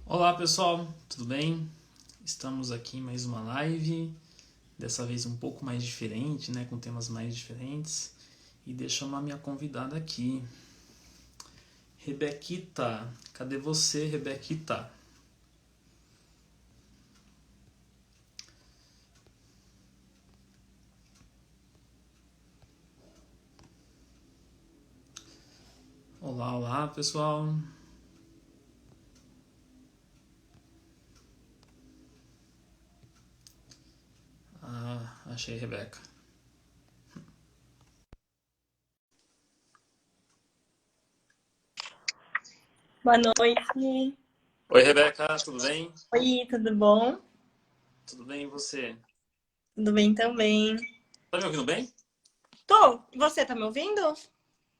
Olá pessoal, tudo bem? Estamos aqui em mais uma live, dessa vez um pouco mais diferente, né, com temas mais diferentes. E deixa eu chamar minha convidada aqui, Rebequita. Cadê você, Rebequita? Olá, olá pessoal. Achei a Rebeca. Boa noite. Oi Rebeca, tudo bem? Oi, tudo bom? Tudo bem e você? Tudo bem também. Tá me ouvindo bem? Tô. E você tá me ouvindo?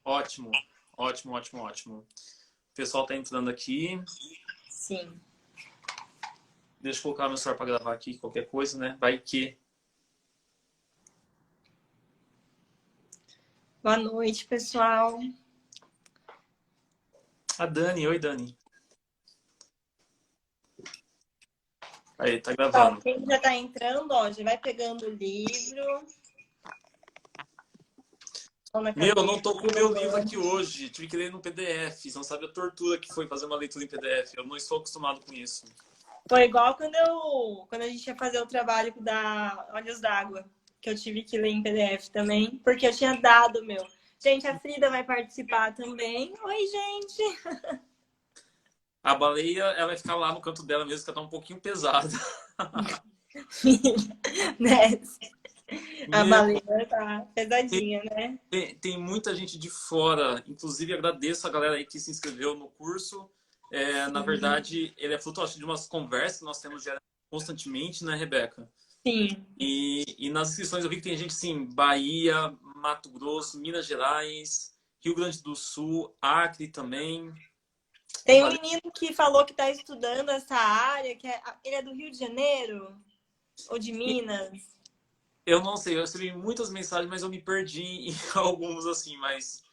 Ótimo, ótimo, ótimo, ótimo. O pessoal tá entrando aqui. Sim. Deixa eu colocar meu celular para gravar aqui, qualquer coisa, né? Vai que. Boa noite, pessoal. A Dani, oi Dani. Aí, tá gravando. Quem já tá entrando, ó, já vai pegando o livro. Ou na Meu, eu cadeira. não tô com o meu livro aqui hoje. Tive que ler no PDF. Você não sabe a tortura que foi fazer uma leitura em PDF. Eu não estou acostumado com isso. Foi igual quando a gente ia fazer o trabalho da Olhos d'Água, que eu tive que ler em PDF também, porque eu tinha dado o meu. Gente, a Frida vai participar também. Oi, gente. A baleia, ela vai ficar lá no canto dela mesmo, que ela tá um pouquinho pesada. Né? A Meu, baleia tá tem, pesadinha, né? tem muita gente de fora. Inclusive, agradeço a galera aí que se inscreveu no curso. Na Sim. verdade, ele é fruto, acho, de umas conversas que nós temos constantemente, né, Rebeca? Sim. E nas inscrições eu vi que tem gente assim, Bahia, Mato Grosso, Minas Gerais, Rio Grande do Sul, Acre também. Tem um Valeu. menino que falou que está estudando essa área, ele é do Rio de Janeiro ou de Minas. Eu não sei, eu recebi muitas mensagens, mas eu me perdi em alguns assim, mas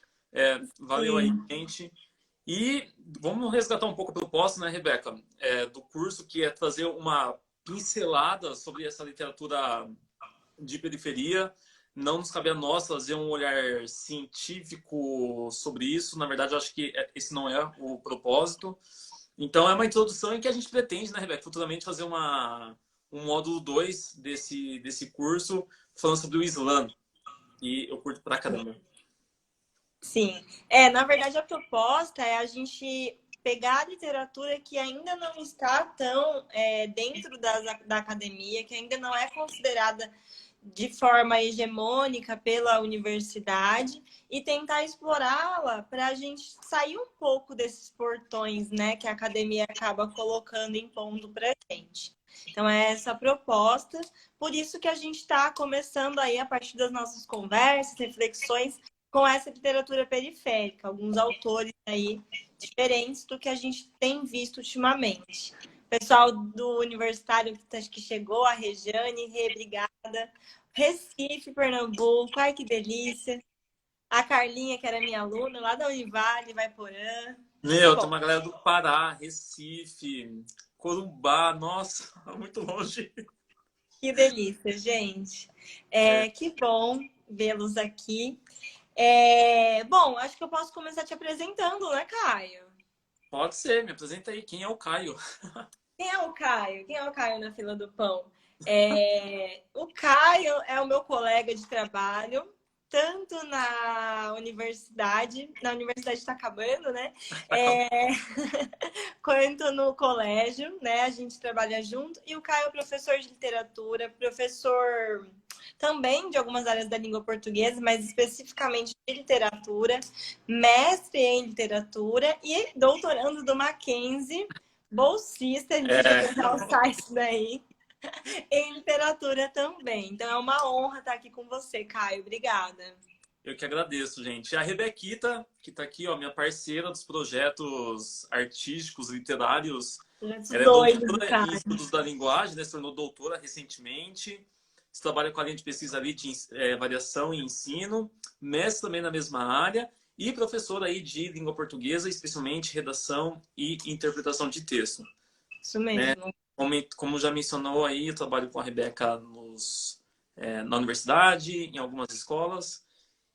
valeu aí, Sim, gente. E vamos resgatar um pouco a proposta, né, Rebeca, do curso, que é trazer uma pincelada sobre essa literatura de periferia. Não nos cabe a nós fazer um olhar científico sobre isso. Na verdade, eu acho que esse não é o propósito. Então, é uma introdução em que a gente pretende, né, Rebeca, futuramente fazer um módulo 2 desse curso, falando sobre o Islã. E eu curto pra caramba. sim. Na verdade, a proposta é a gente pegar a literatura que ainda não está tão dentro da academia, que ainda não é considerada de forma hegemônica pela universidade e tentar explorá-la para a gente sair um pouco desses portões, né, que a academia acaba colocando, impondo para a gente. Então, é essa a proposta. Por isso que a gente está começando aí, a partir das nossas conversas, reflexões, com essa literatura periférica, alguns autores aí diferentes do que a gente tem visto ultimamente. Pessoal do universitário que chegou, a Regiane, obrigada. Recife, Pernambuco, ai que delícia. A Carlinha, que era minha aluna, lá da Univale, vai Porã. Que Meu, tem bom, uma galera do Pará, Recife, Corumbá, nossa, muito longe. que delícia, gente. É, Que bom vê-los aqui. Bom, acho que eu posso começar te apresentando, né, Caio? pode ser, me apresenta aí. Quem é o Caio? Quem é o Caio? Quem é o Caio na fila do pão? O Caio é o meu colega de trabalho, tanto na universidade está acabando, né? É, quanto no colégio, né? A gente trabalha junto. E o Caio é professor de literatura, professor também de algumas áreas da língua portuguesa, mas especificamente de literatura, mestre em literatura e doutorando do Mackenzie, bolsista, a gente podia É, tentar o site daí, em literatura também. Então é uma honra estar aqui com você, Caio. Obrigada. eu que agradeço, gente. A Rebequita, que está aqui, ó, minha parceira dos projetos artísticos, literários. Projeto Ela é doido do doutora em Caio. estudos da linguagem, né? Se tornou doutora recentemente. Você trabalha com a linha de pesquisa ali de variação e ensino, mestre também na mesma área e professora aí de língua portuguesa, especialmente redação e interpretação de texto. Isso né? mesmo. Como já mencionou aí, eu trabalho com a Rebeca na universidade, em algumas escolas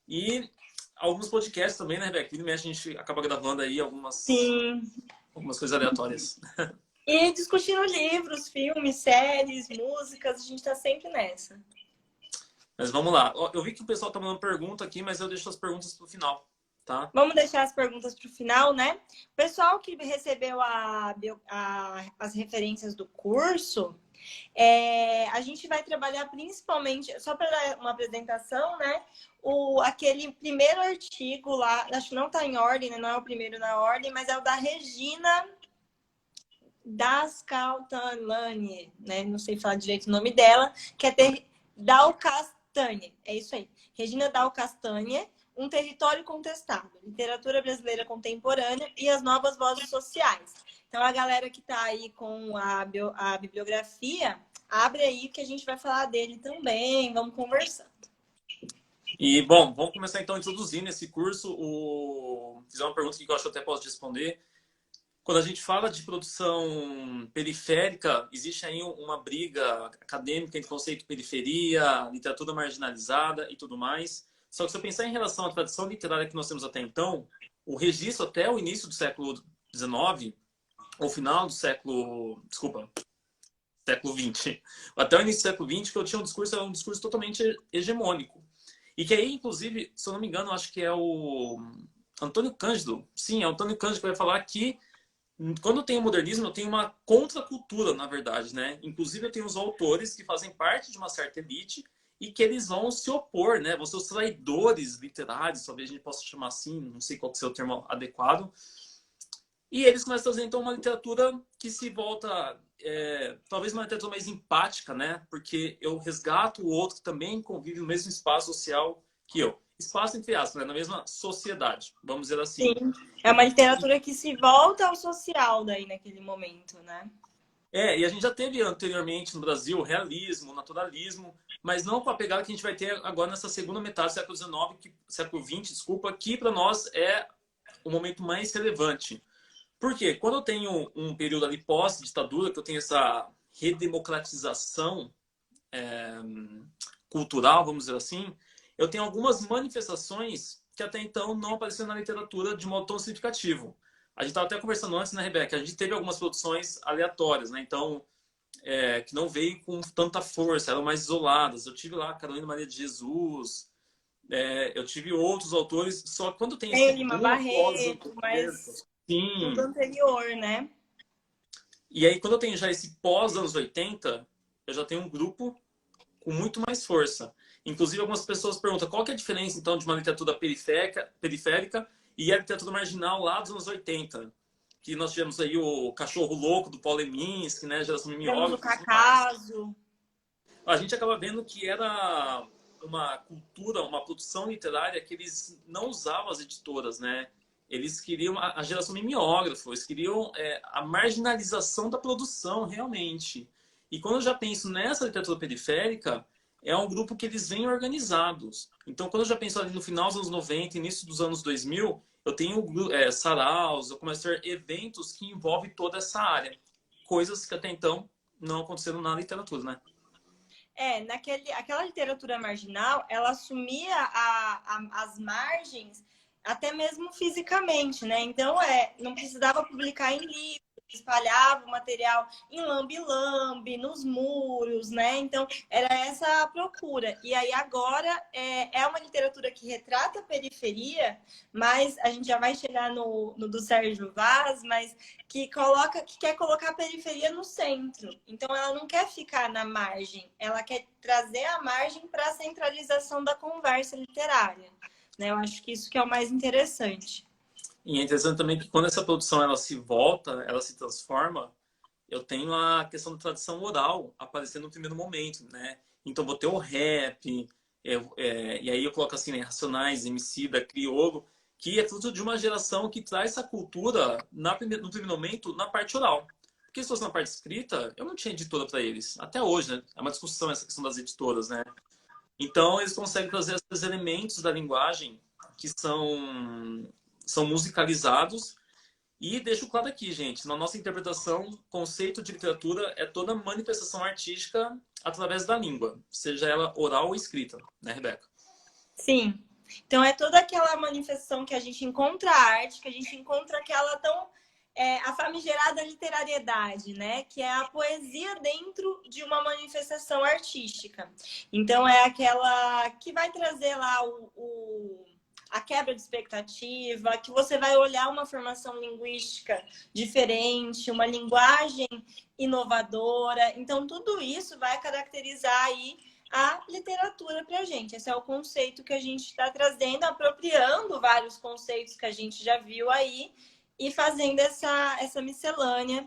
e alguns podcasts também, né, Rebeca? Vira e mexe, a gente acaba gravando aí Sim. algumas coisas aleatórias. E discutindo livros, filmes, séries, músicas, a gente tá sempre nessa. Mas vamos lá. Ó, eu vi que o pessoal tá mandando pergunta aqui, mas eu deixo as perguntas pro final, tá? Vamos deixar as perguntas para o final, né? O pessoal que recebeu as referências do curso, a gente vai trabalhar principalmente, só para dar uma apresentação, né? Aquele primeiro artigo lá, acho que não está em ordem, né? Não é o primeiro na ordem, mas é o da Regina Dascaltani, né? Não sei falar direito o nome dela, que é Dal Castanhe. É isso aí. Regina Dal Castanhe, Um Território Contestado, Literatura Brasileira Contemporânea e as Novas Vozes Sociais. Então, a galera que está aí com a bibliografia, abre aí que a gente vai falar dele também, vamos conversando. E, bom, vamos começar então introduzindo esse curso. Fizer uma pergunta que eu acho que eu até posso responder. Quando a gente fala de produção periférica, existe aí uma briga acadêmica entre conceito de periferia, literatura marginalizada e tudo mais. Só que se eu pensar em relação à tradição literária que nós temos até então, o registro até o início do século XIX, ou final do século XX, até o início do século XX, que eu tinha era um discurso totalmente hegemônico. E que aí, inclusive, se eu não me engano, acho que é o Antônio Cândido. Sim, é o Antônio Cândido que vai falar que quando eu tenho modernismo, eu tenho uma contracultura, na verdade, né? Inclusive, eu tenho os autores que fazem parte de uma certa elite e que eles vão se opor, né? Vão ser os traidores literários, talvez a gente possa chamar assim, não sei qual que é o termo adequado. E eles começam a fazer, então, uma literatura que se volta, talvez uma literatura mais empática, né? Porque eu resgato o outro que também convive no mesmo espaço social que eu. Espaço entre aspas, né? Na mesma sociedade, vamos dizer assim. Sim, é uma literatura que se volta ao social daí naquele momento, né? E a gente já teve anteriormente no Brasil realismo, naturalismo, mas não com a pegada que a gente vai ter agora nessa segunda metade do século XIX, século XX, desculpa, que para nós é o momento mais relevante. Por quê? Quando eu tenho um período ali pós-ditadura, que eu tenho essa redemocratização cultural, vamos dizer assim, eu tenho algumas manifestações que até então não apareciam na literatura de modo tão significativo. A gente estava até conversando antes, né, Rebeca? A gente teve algumas produções aleatórias, né? Então, que não veio com tanta força, eram mais isoladas. Eu tive lá Carolina Maria de Jesus, eu tive outros autores, só que quando tem Tem o esse Lima boom após os Barreto, 80, mas tudo sim. anterior, né? E aí, quando eu tenho já esse pós-anos 80, eu já tenho um grupo com muito mais força. Inclusive, algumas pessoas perguntam qual que é a diferença, então, de uma literatura periférica e a literatura marginal lá dos anos 80. Que nós tivemos aí o Cachorro Louco, do Paul Leminski, né? Geração Temos o Mimeógrafos e tudo mais. Cacaso. A gente acaba vendo que era uma cultura, uma produção literária que eles não usavam as editoras, né? Eles queriam a geração mimeógrafo, eles queriam a marginalização da produção, realmente. E quando eu já penso nessa literatura periférica, é um grupo que eles vêm organizados. Então, quando eu já penso ali no final dos anos 90, início dos anos 2000, eu tenho saraus, eu começo a ter eventos que envolvem toda essa área. Coisas que até então não aconteceram na literatura, né? Aquela literatura marginal, ela assumia as margens até mesmo fisicamente, né? Então, não precisava publicar em livro, espalhava o material em lambe-lambe, nos muros, né? Então, era essa a procura. E aí, agora, é uma literatura que retrata a periferia, mas a gente já vai chegar no do Sérgio Vaz, mas que quer colocar a periferia no centro. Então, ela não quer ficar na margem, ela quer trazer a margem para a centralização da conversa literária. Né? Eu acho que isso que é o mais interessante. E é interessante também que quando essa produção ela se volta, ela se transforma, eu tenho a questão da tradição oral aparecendo no primeiro momento, né? Então vou ter o rap, e aí eu coloco assim, né, Racionais, Emicida, Criolo, que é fruto de uma geração que traz essa cultura no primeiro momento na parte oral. Porque se fosse na parte escrita, eu não tinha editora para eles. Até hoje, né? É uma discussão essa questão das editoras, né? Então eles conseguem trazer esses elementos da linguagem que são musicalizados E deixo claro aqui, gente, na nossa interpretação, conceito de literatura é toda manifestação artística através da língua, seja ela oral ou escrita, né, Rebeca? Sim. Então é toda aquela manifestação que a gente encontra a arte, que a gente encontra aquela a famigerada literariedade, né? Que é a poesia dentro de uma manifestação artística. Então é aquela que vai trazer lá a quebra de expectativa, que você vai olhar uma formação linguística diferente, uma linguagem inovadora. Então tudo isso vai caracterizar aí a literatura para a gente. Esse é o conceito que a gente está trazendo, apropriando vários conceitos que a gente já viu aí e fazendo essa miscelânea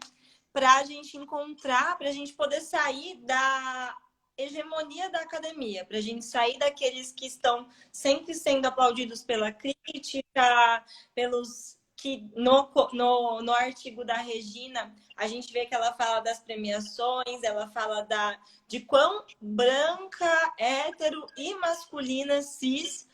para a gente encontrar, para a gente poder sair da hegemonia da academia, para a gente sair daqueles que estão sempre sendo aplaudidos pela crítica, pelos que no artigo da Regina, a gente vê que ela fala das premiações, ela fala de quão branca, hétero e masculina cis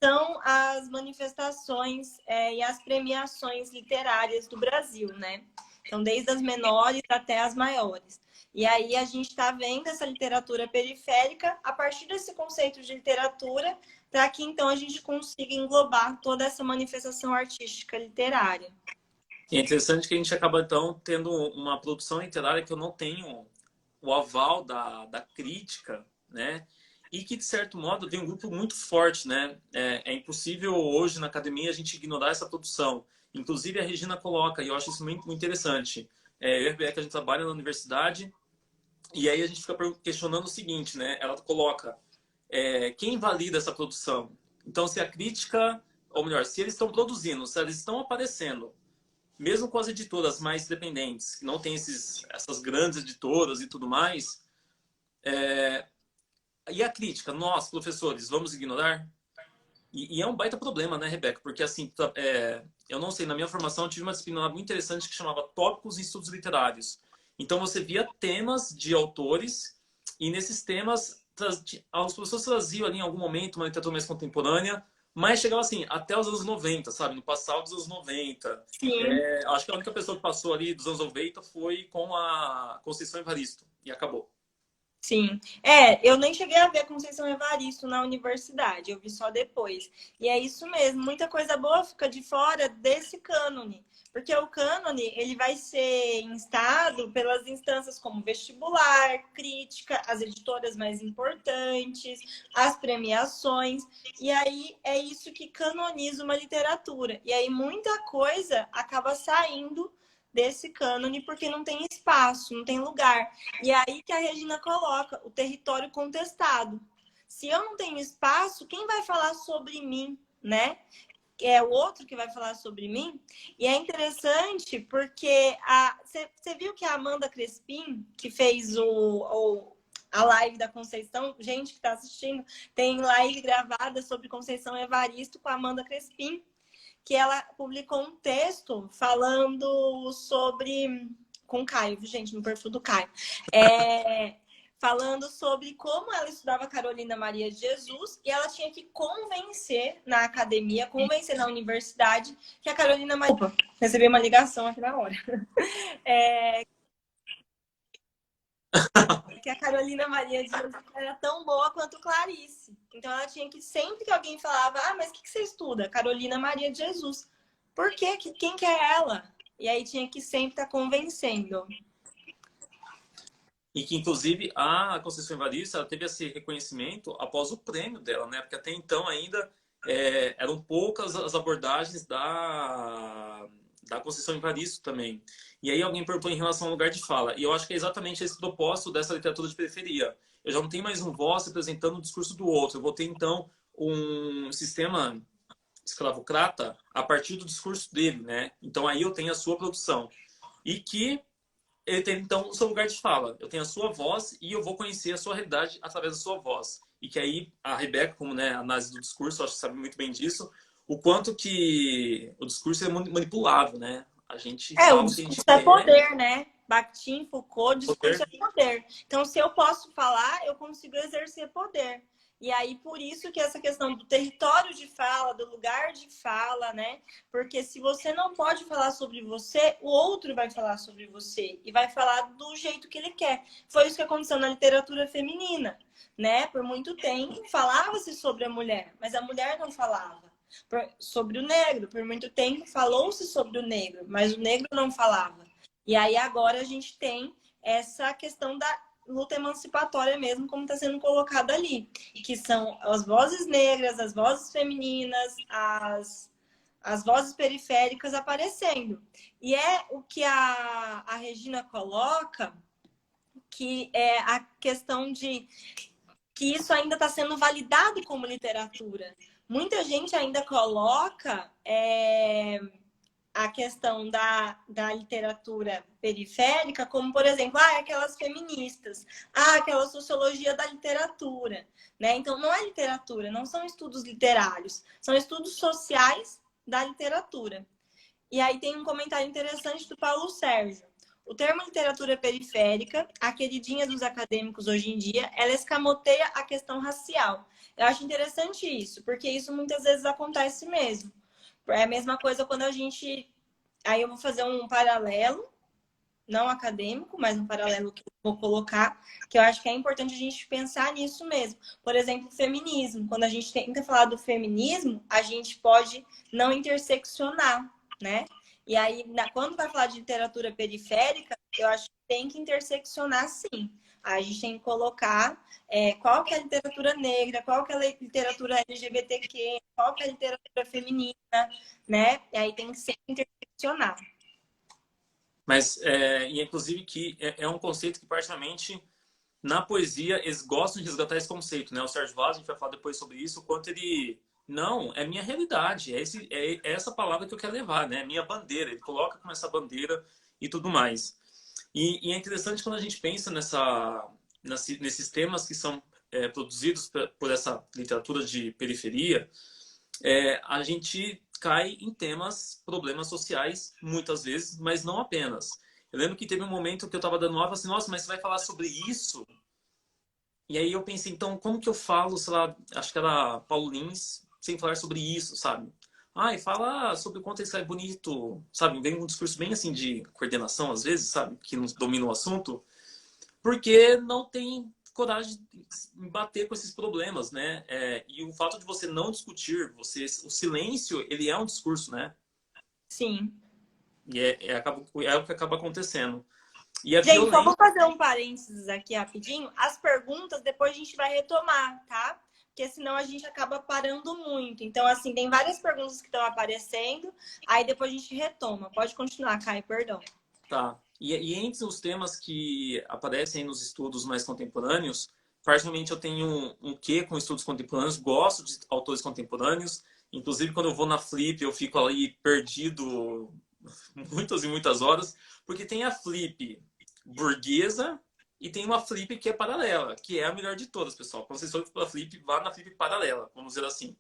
são as manifestações e as premiações literárias do Brasil, né? Então, desde as menores até as maiores. E aí a gente está vendo essa literatura periférica a partir desse conceito de literatura, para que então a gente consiga englobar toda essa manifestação artística literária. E é interessante que a gente acaba, então, tendo uma produção literária que eu não tenho o aval da crítica, né? E que, de certo modo, tem um grupo muito forte, né? É impossível hoje, na academia, a gente ignorar essa produção. Inclusive, a Regina coloca, e eu acho isso muito, muito interessante. Eu e a Rebeca, a gente trabalha na universidade, e aí a gente fica questionando o seguinte, né? Ela coloca, quem valida essa produção? Então, se a crítica, ou melhor, se eles estão produzindo, se eles estão aparecendo, mesmo com as editoras mais independentes, que não tem essas grandes editoras e tudo mais, e a crítica, nós, professores, vamos ignorar? E é um baita problema, né, Rebeca? Porque, assim, eu não sei, na minha formação eu tive uma disciplina muito interessante que chamava Tópicos em Estudos Literários. Então, você via temas de autores e nesses temas, os professores traziam ali em algum momento uma literatura mais contemporânea, mas chegava assim, até os anos 90, sabe? No passado dos anos 90. Sim. Acho que a única pessoa que passou ali dos anos 90 foi com a Conceição Evaristo. E acabou. Sim. Eu nem cheguei a ver Conceição Evaristo na universidade, eu vi só depois. E é isso mesmo, muita coisa boa fica de fora desse cânone. Porque o cânone, ele vai ser instado pelas instâncias como vestibular, crítica, as editoras mais importantes, as premiações. E aí é isso que canoniza uma literatura. E aí muita coisa acaba saindo desse cânone porque não tem espaço, não tem lugar. E é aí que a Regina coloca o território contestado. Se eu não tenho espaço, quem vai falar sobre mim, né? É o outro que vai falar sobre mim. E é interessante porque você viu que a Amanda Crespim, que fez a live da Conceição, gente que está assistindo, tem live gravada sobre Conceição Evaristo com a Amanda Crespim, que ela publicou um texto falando sobre... Com o Caio, gente, no perfil do Caio. Falando sobre como ela estudava Carolina Maria de Jesus e ela tinha que convencer na academia, convencer na universidade que a Carolina Maria... Opa, recebi uma ligação aqui na hora. Que a Carolina Maria de Jesus era tão boa quanto Clarice. Então ela tinha que, sempre que alguém falava, mas o que você estuda? Carolina Maria de Jesus. Por quê? Quem que é ela? E aí tinha que sempre estar convencendo. E que, inclusive, a Conceição Evaristo ela teve esse reconhecimento após o prêmio dela, né? Porque até então ainda eram poucas as abordagens da Conceição Evaristo também. E aí alguém perguntou em relação ao lugar de fala. E eu acho que é exatamente esse propósito dessa literatura de periferia. Eu já não tenho mais um voz representando o discurso do outro. Eu vou ter, então, um sistema escravocrata a partir do discurso dele, né? Então aí eu tenho a sua produção. E que ele tem, então, o seu lugar de fala. Eu tenho a sua voz e eu vou conhecer a sua realidade através da sua voz. E que aí a Rebeca, como, né, análise do discurso, acho que sabe muito bem disso, o quanto que o discurso é manipulável, né? A gente fala o o que a gente discurso é quer. poder, né? Bakhtin, Foucault, discurso Poder. é poder. Então, se eu posso falar, eu consigo exercer poder. E aí, por isso que essa questão do território de fala, do lugar de fala, né? Porque se você não pode falar sobre você, o outro vai falar sobre você e vai falar do jeito que ele quer. Foi isso que aconteceu na literatura feminina, né? Por muito tempo falava-se sobre a mulher, mas a mulher não falava. Sobre o negro, por muito tempo falou-se sobre o negro, mas o negro não falava. E aí agora a gente tem essa questão da luta emancipatória mesmo, como está sendo colocado ali, que são as vozes negras, as vozes femininas, as vozes periféricas aparecendo. E é o que a Regina coloca, que é a questão de que isso ainda está sendo validado como literatura. Muita gente ainda coloca a questão da literatura periférica, como, por exemplo, aquelas feministas, aquela sociologia da literatura, né? Então, não é literatura, não são estudos literários, são estudos sociais da literatura. E aí tem um comentário interessante do Paulo Sérgio. O termo literatura periférica, a queridinha dos acadêmicos hoje em dia, ela escamoteia a questão racial. Eu acho interessante isso, porque isso muitas vezes acontece mesmo. É a mesma coisa quando a gente... Aí eu vou fazer um paralelo, não acadêmico, mas um paralelo que eu vou colocar, que eu acho que é importante a gente pensar nisso mesmo. Por exemplo, o feminismo. Quando a gente tenta falar do feminismo, a gente pode não interseccionar, né? E aí, quando vai falar de literatura periférica, eu acho que tem que interseccionar sim. A gente tem que colocar qual que é a literatura negra, qual que é a literatura LGBTQ, qual que é a literatura feminina, né? E aí tem que ser interseccionar. Mas, e inclusive que é um conceito que, particularmente, na poesia, eles gostam de resgatar esse conceito, né? O Sérgio Vaz, a gente vai falar depois sobre isso, o quanto ele... Não, é minha realidade, é essa palavra que eu quero levar, né? Minha bandeira, ele coloca como essa bandeira e tudo mais. E é interessante quando a gente pensa nesses temas que são produzidos por essa literatura de periferia, a gente cai em temas, problemas sociais, muitas vezes, mas não apenas. Eu lembro que teve um momento que eu estava dando aula e falei assim, nossa, mas você vai falar sobre isso? E aí eu pensei, então, como que eu falo, sei lá, acho que era Paulo Lins, sem falar sobre isso, sabe? E fala sobre o quanto ele escreve bonito, sabe? Vem um discurso bem assim de coordenação, às vezes, sabe? Que não domina o assunto, porque não tem coragem de bater com esses problemas, né? E o fato de você não discutir, o silêncio, ele é um discurso, né? Sim. E é o que acaba acontecendo. E a Gente, só violência... vou fazer um parênteses aqui rapidinho. As perguntas depois a gente vai retomar, tá? Porque senão a gente acaba parando muito. Então, assim, tem várias perguntas que estão aparecendo, aí depois a gente retoma. Pode continuar, Caio, perdão. Tá. E entre os temas que aparecem nos estudos mais contemporâneos, particularmente eu tenho um quê com estudos contemporâneos, gosto de autores contemporâneos, inclusive quando eu vou na Flip eu fico ali perdido muitas e muitas horas, porque tem a Flip burguesa e tem uma Flip que é paralela, que é a melhor de todas, pessoal. Quando vocês forem para a Flip, vá na Flip paralela, vamos dizer assim.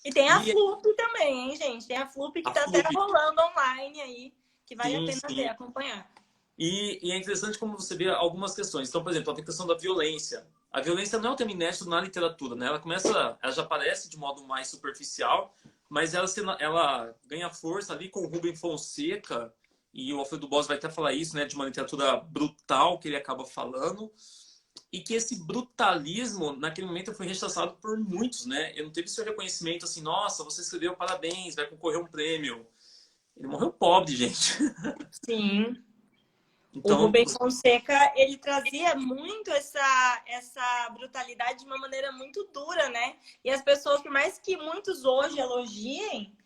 E tem a E Flup também, hein, gente? Tem a Flup que a tá até Flup, rolando online aí, que vale a sim, pena ver, sim. acompanhar. E é interessante como você vê algumas questões. Então, por exemplo, a questão da violência. A violência não é um tema inédito na literatura, né? Ela já aparece de modo mais superficial, mas ela ganha força ali com o Rubem Fonseca, e o Alfredo Bós vai até falar isso, né? De uma literatura brutal que ele acaba falando, e que esse brutalismo, naquele momento, foi rechaçado por muitos, né? Ele não teve seu reconhecimento assim, nossa, você escreveu, parabéns, vai concorrer a um prêmio. Ele morreu pobre, gente. Sim. O Então, Rubem Fonseca, ele trazia muito essa brutalidade de uma maneira muito dura, né? E as pessoas, por mais que muitos hoje elogiem,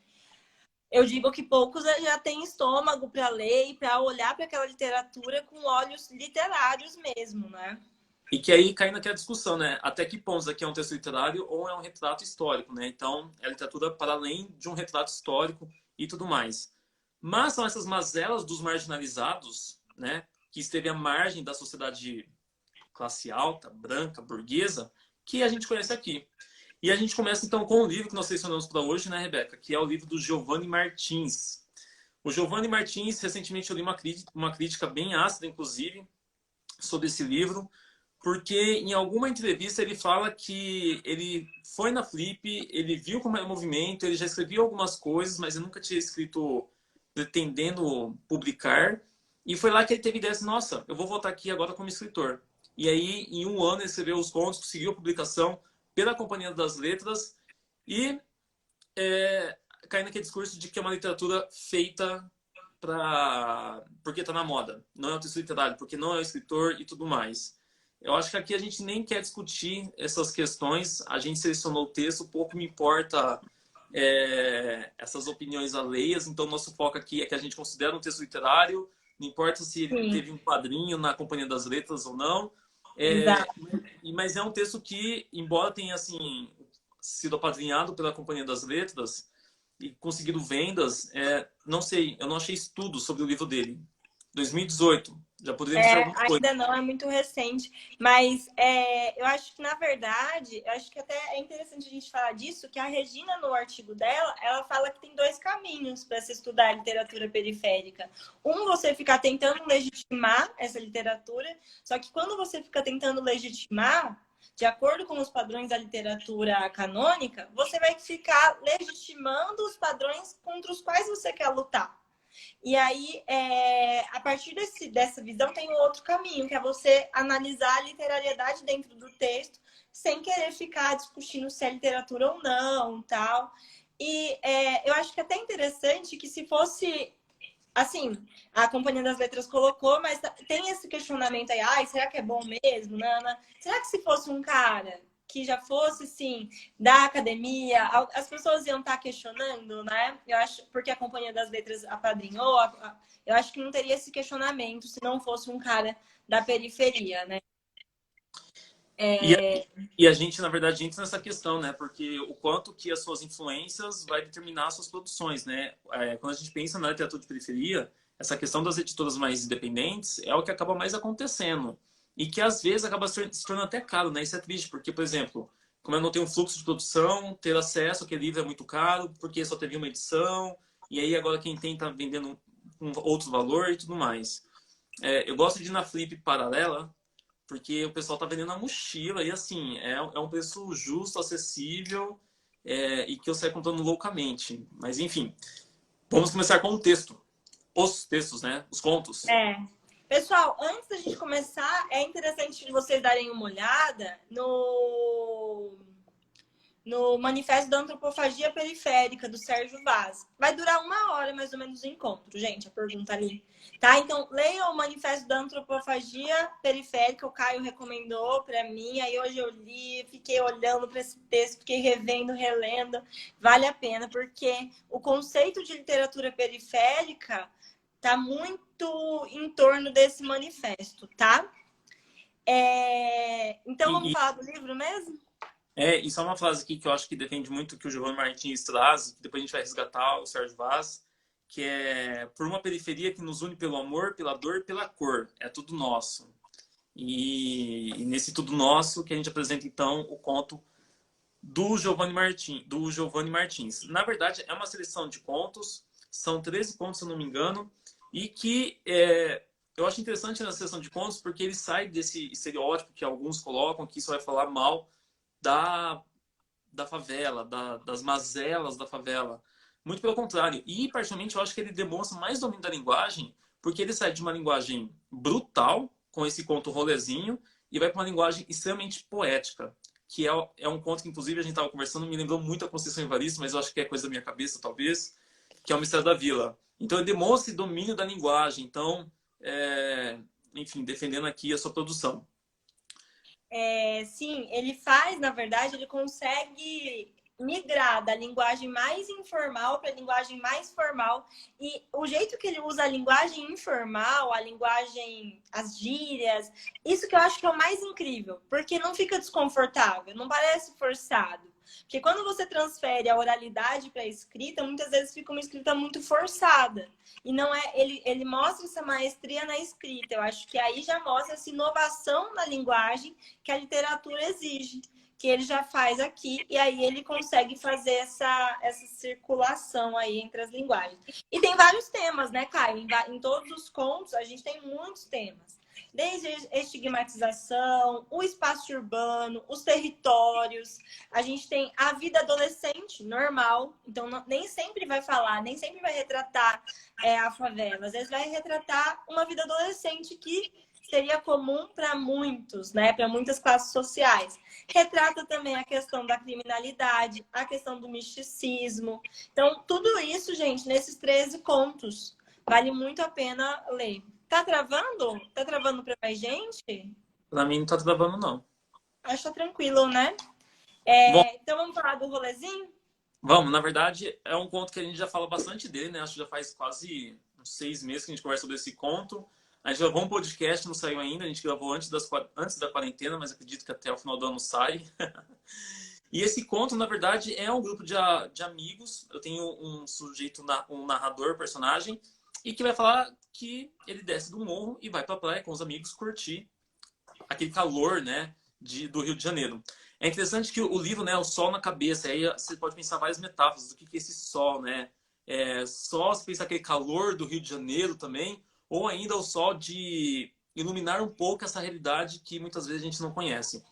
eu digo que poucos já têm estômago para ler e para olhar para aquela literatura com olhos literários mesmo, né? e que aí cai naquela discussão, né? Até que ponto isso aqui é um texto literário ou é um retrato histórico, né? Então, é literatura para além de um retrato histórico e tudo mais. Mas são essas mazelas dos marginalizados, né? Que esteve à margem da sociedade classe alta, branca, burguesa, que a gente conhece aqui. E a gente começa, então, com o livro que nós selecionamos para hoje, né, Rebeca? Que é o livro do Giovanni Martins. O Giovanni Martins, recentemente eu li uma crítica bem ácida, inclusive, sobre esse livro, porque em alguma entrevista ele fala que ele foi na Flip, ele viu como é o movimento, ele já escrevia algumas coisas, mas ele nunca tinha escrito pretendendo publicar. E foi lá que ele teve ideia assim, nossa, eu vou voltar aqui agora como escritor. E aí, em um ano, ele escreveu os contos, conseguiu a publicação pela Companhia das Letras e cai naquele discurso de que é uma literatura feita porque está na moda. Não é um texto literário, porque não é um escritor e tudo mais. Eu acho que aqui a gente nem quer discutir essas questões. A gente selecionou o texto, pouco me importa essas opiniões alheias. Então, nosso foco aqui é que a gente considera um texto literário. Não importa se ele Sim, teve um quadrinho na Companhia das Letras ou não. exato. Mas é um texto que, embora tenha assim, sido apadrinhado pela Companhia das Letras e conseguido vendas, não sei, eu não achei estudo sobre o livro dele. 2018, já poderíamos ter alguma coisa. Ainda não, é muito recente, mas eu acho que, na verdade, eu acho que até é interessante a gente falar disso, que a Regina, no artigo dela, ela fala que tem dois caminhos para se estudar a literatura periférica. Um, você ficar tentando legitimar essa literatura, só que quando você fica tentando legitimar, de acordo com os padrões da literatura canônica, você vai ficar legitimando os padrões contra os quais você quer lutar. E aí, a partir dessa visão, tem um outro caminho, que é você analisar a literariedade dentro do texto, sem querer ficar discutindo se é literatura ou não, tal. E eu acho que é até interessante que se fosse, assim, a Companhia das Letras colocou, mas tem esse questionamento aí, será que é bom mesmo, Nana? Será que se fosse um cara que já fosse, sim, da academia, as pessoas iam estar questionando, né? Eu acho, porque a Companhia das Letras apadrinhou, eu acho que não teria esse questionamento se não fosse um cara da periferia, né? E a gente, na verdade, entra nessa questão, né? Porque o quanto que as suas influências vai determinar as suas produções, né? Quando a gente pensa na literatura de periferia, essa questão das editoras mais independentes é o que acaba mais acontecendo. E que, às vezes, acaba se tornando até caro, né? Isso é triste, porque, por exemplo, como eu não tenho um fluxo de produção, ter acesso àquele livro é muito caro, porque só teve uma edição, e aí agora quem tem tá vendendo um outro valor e tudo mais. Eu gosto de ir na Flip paralela, porque o pessoal tá vendendo a mochila e assim, é um preço justo, acessível e que eu saio comprando loucamente. Mas enfim, vamos começar com o texto. Os textos, né? Os contos. Pessoal, antes da gente começar, é interessante vocês darem uma olhada no Manifesto da Antropofagia Periférica, do Sérgio Vaz. Vai durar 1 hora, mais ou menos, o encontro, gente, a pergunta ali. Tá? Então, leiam o Manifesto da Antropofagia Periférica, o Caio recomendou para mim, aí hoje eu li, fiquei olhando para esse texto, fiquei revendo, relendo. Vale a pena, porque o conceito de literatura periférica está muito em torno desse manifesto, tá? Então, vamos E, falar do livro mesmo? isso é uma frase aqui que eu acho que defende muito o que o Giovanni Martins traz, que depois a gente vai resgatar o Sérgio Vaz, que é por uma periferia que nos une pelo amor, pela dor e pela cor. É tudo nosso. E nesse tudo nosso que a gente apresenta, então, o conto do Giovanni Martins. Na verdade, é uma seleção de contos, são 13 contos, se eu não me engano, e que eu acho interessante na seleção de contos porque ele sai desse estereótipo que alguns colocam, que isso vai falar mal da favela, das mazelas da favela. Muito pelo contrário. E, particularmente, eu acho que ele demonstra mais domínio da linguagem porque ele sai de uma linguagem brutal, com esse conto rolezinho, e vai para uma linguagem extremamente poética, que é um conto que, inclusive, a gente estava conversando, me lembrou muito a Conceição Evaristo, mas eu acho que é coisa da minha cabeça, talvez, que é o Mistério da Vila. Então, ele demonstra esse domínio da linguagem. Então, enfim, defendendo aqui a sua produção. Sim, ele faz, na verdade, ele consegue migrar da linguagem mais informal para a linguagem mais formal. E o jeito que ele usa a linguagem informal, a linguagem, as gírias, isso que eu acho que é o mais incrível, porque não fica desconfortável, não parece forçado. Porque quando você transfere a oralidade para a escrita, muitas vezes fica uma escrita muito forçada. E não é, ele mostra essa maestria na escrita. Eu acho que aí já mostra essa inovação na linguagem que a literatura exige, que ele já faz aqui, e aí ele consegue fazer essa circulação aí entre as linguagens. E tem vários temas, né, Caio? Em todos os contos, a gente tem muitos temas. desde a estigmatização, o espaço urbano, os territórios. A gente tem a vida adolescente normal, então nem sempre vai falar, nem sempre vai retratar a favela. Às vezes vai retratar uma vida adolescente que seria comum para muitos, né? Para muitas classes sociais. Retrata também a questão da criminalidade, a questão do misticismo. Então, tudo isso, gente, nesses 13 contos. Vale muito a pena ler. Tá travando? Tá travando para mais gente? Pra mim não tá travando, não. Acho que tá tranquilo, né? Bom, Então, vamos falar do rolezinho? vamos, na verdade, é um conto que a gente já fala bastante dele, né? Acho que já faz quase uns 6 meses que a gente conversa sobre esse conto. A gente gravou um podcast, não saiu ainda. A gente gravou antes da quarentena, mas acredito que até o final do ano sai. E esse conto, na verdade, é um grupo de amigos. Eu tenho um sujeito, um narrador, personagem, e que vai falar que ele desce do morro e vai pra praia com os amigos curtir aquele calor, né, do Rio de Janeiro. É interessante que o livro, né, o sol na cabeça, aí você pode pensar várias metáforas do que é esse sol, né? Só se pensar aquele calor do Rio de Janeiro também, ou ainda o sol de iluminar um pouco essa realidade que muitas vezes a gente não conhece.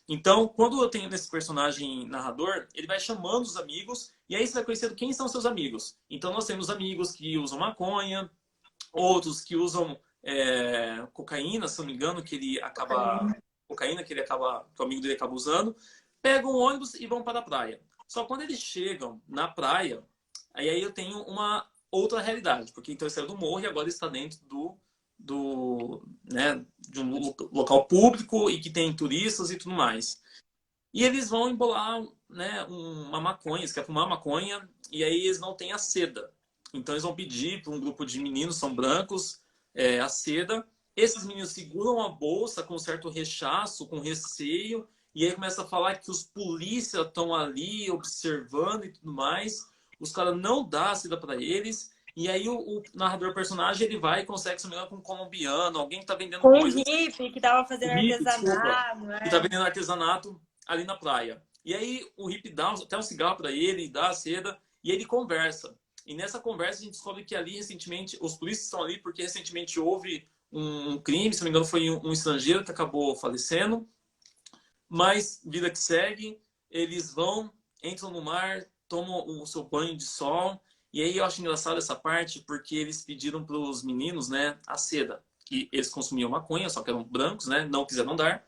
Então, quando eu tenho esse personagem narrador, ele vai chamando os amigos, e aí você vai conhecendo quem são seus amigos. Então, nós temos amigos que usam maconha, outros que usam cocaína, se não me engano, que ele acaba... Cocaína, que o amigo dele acaba usando. Pegam um ônibus e vão para a praia. Só quando eles chegam na praia, aí eu tenho uma outra realidade, porque então ele saiu do morro e agora está dentro né, de um local público e que tem turistas e tudo mais. E eles vão embolar, né, uma maconha, eles querem fumar maconha, e aí eles não têm a seda. Então eles vão pedir para um grupo de meninos, são brancos, a seda. Esses meninos seguram a bolsa com um certo rechaço, com receio, e aí começa a falar que os polícias estão ali observando e tudo mais. Os caras não dão a seda para eles. E aí o narrador personagem ele vai e consegue se engano com um colombiano, alguém que está vendendo Com um coisas. hippie que tava O fazendo hippie, desculpa, artesanato, que está né? vendendo artesanato ali na praia. E aí o hippie dá até um cigarro para ele, dá a seda, e ele conversa. E nessa conversa a gente descobre que ali recentemente, os polícias estão ali porque recentemente houve um crime, se não me engano foi um estrangeiro que acabou falecendo. Mas vida que segue, eles vão, entram no mar, tomam o seu banho de sol. E aí eu acho engraçado essa parte porque eles pediram para os meninos, né, a seda. Que eles consumiam maconha, só que eram brancos, né, não quiseram dar.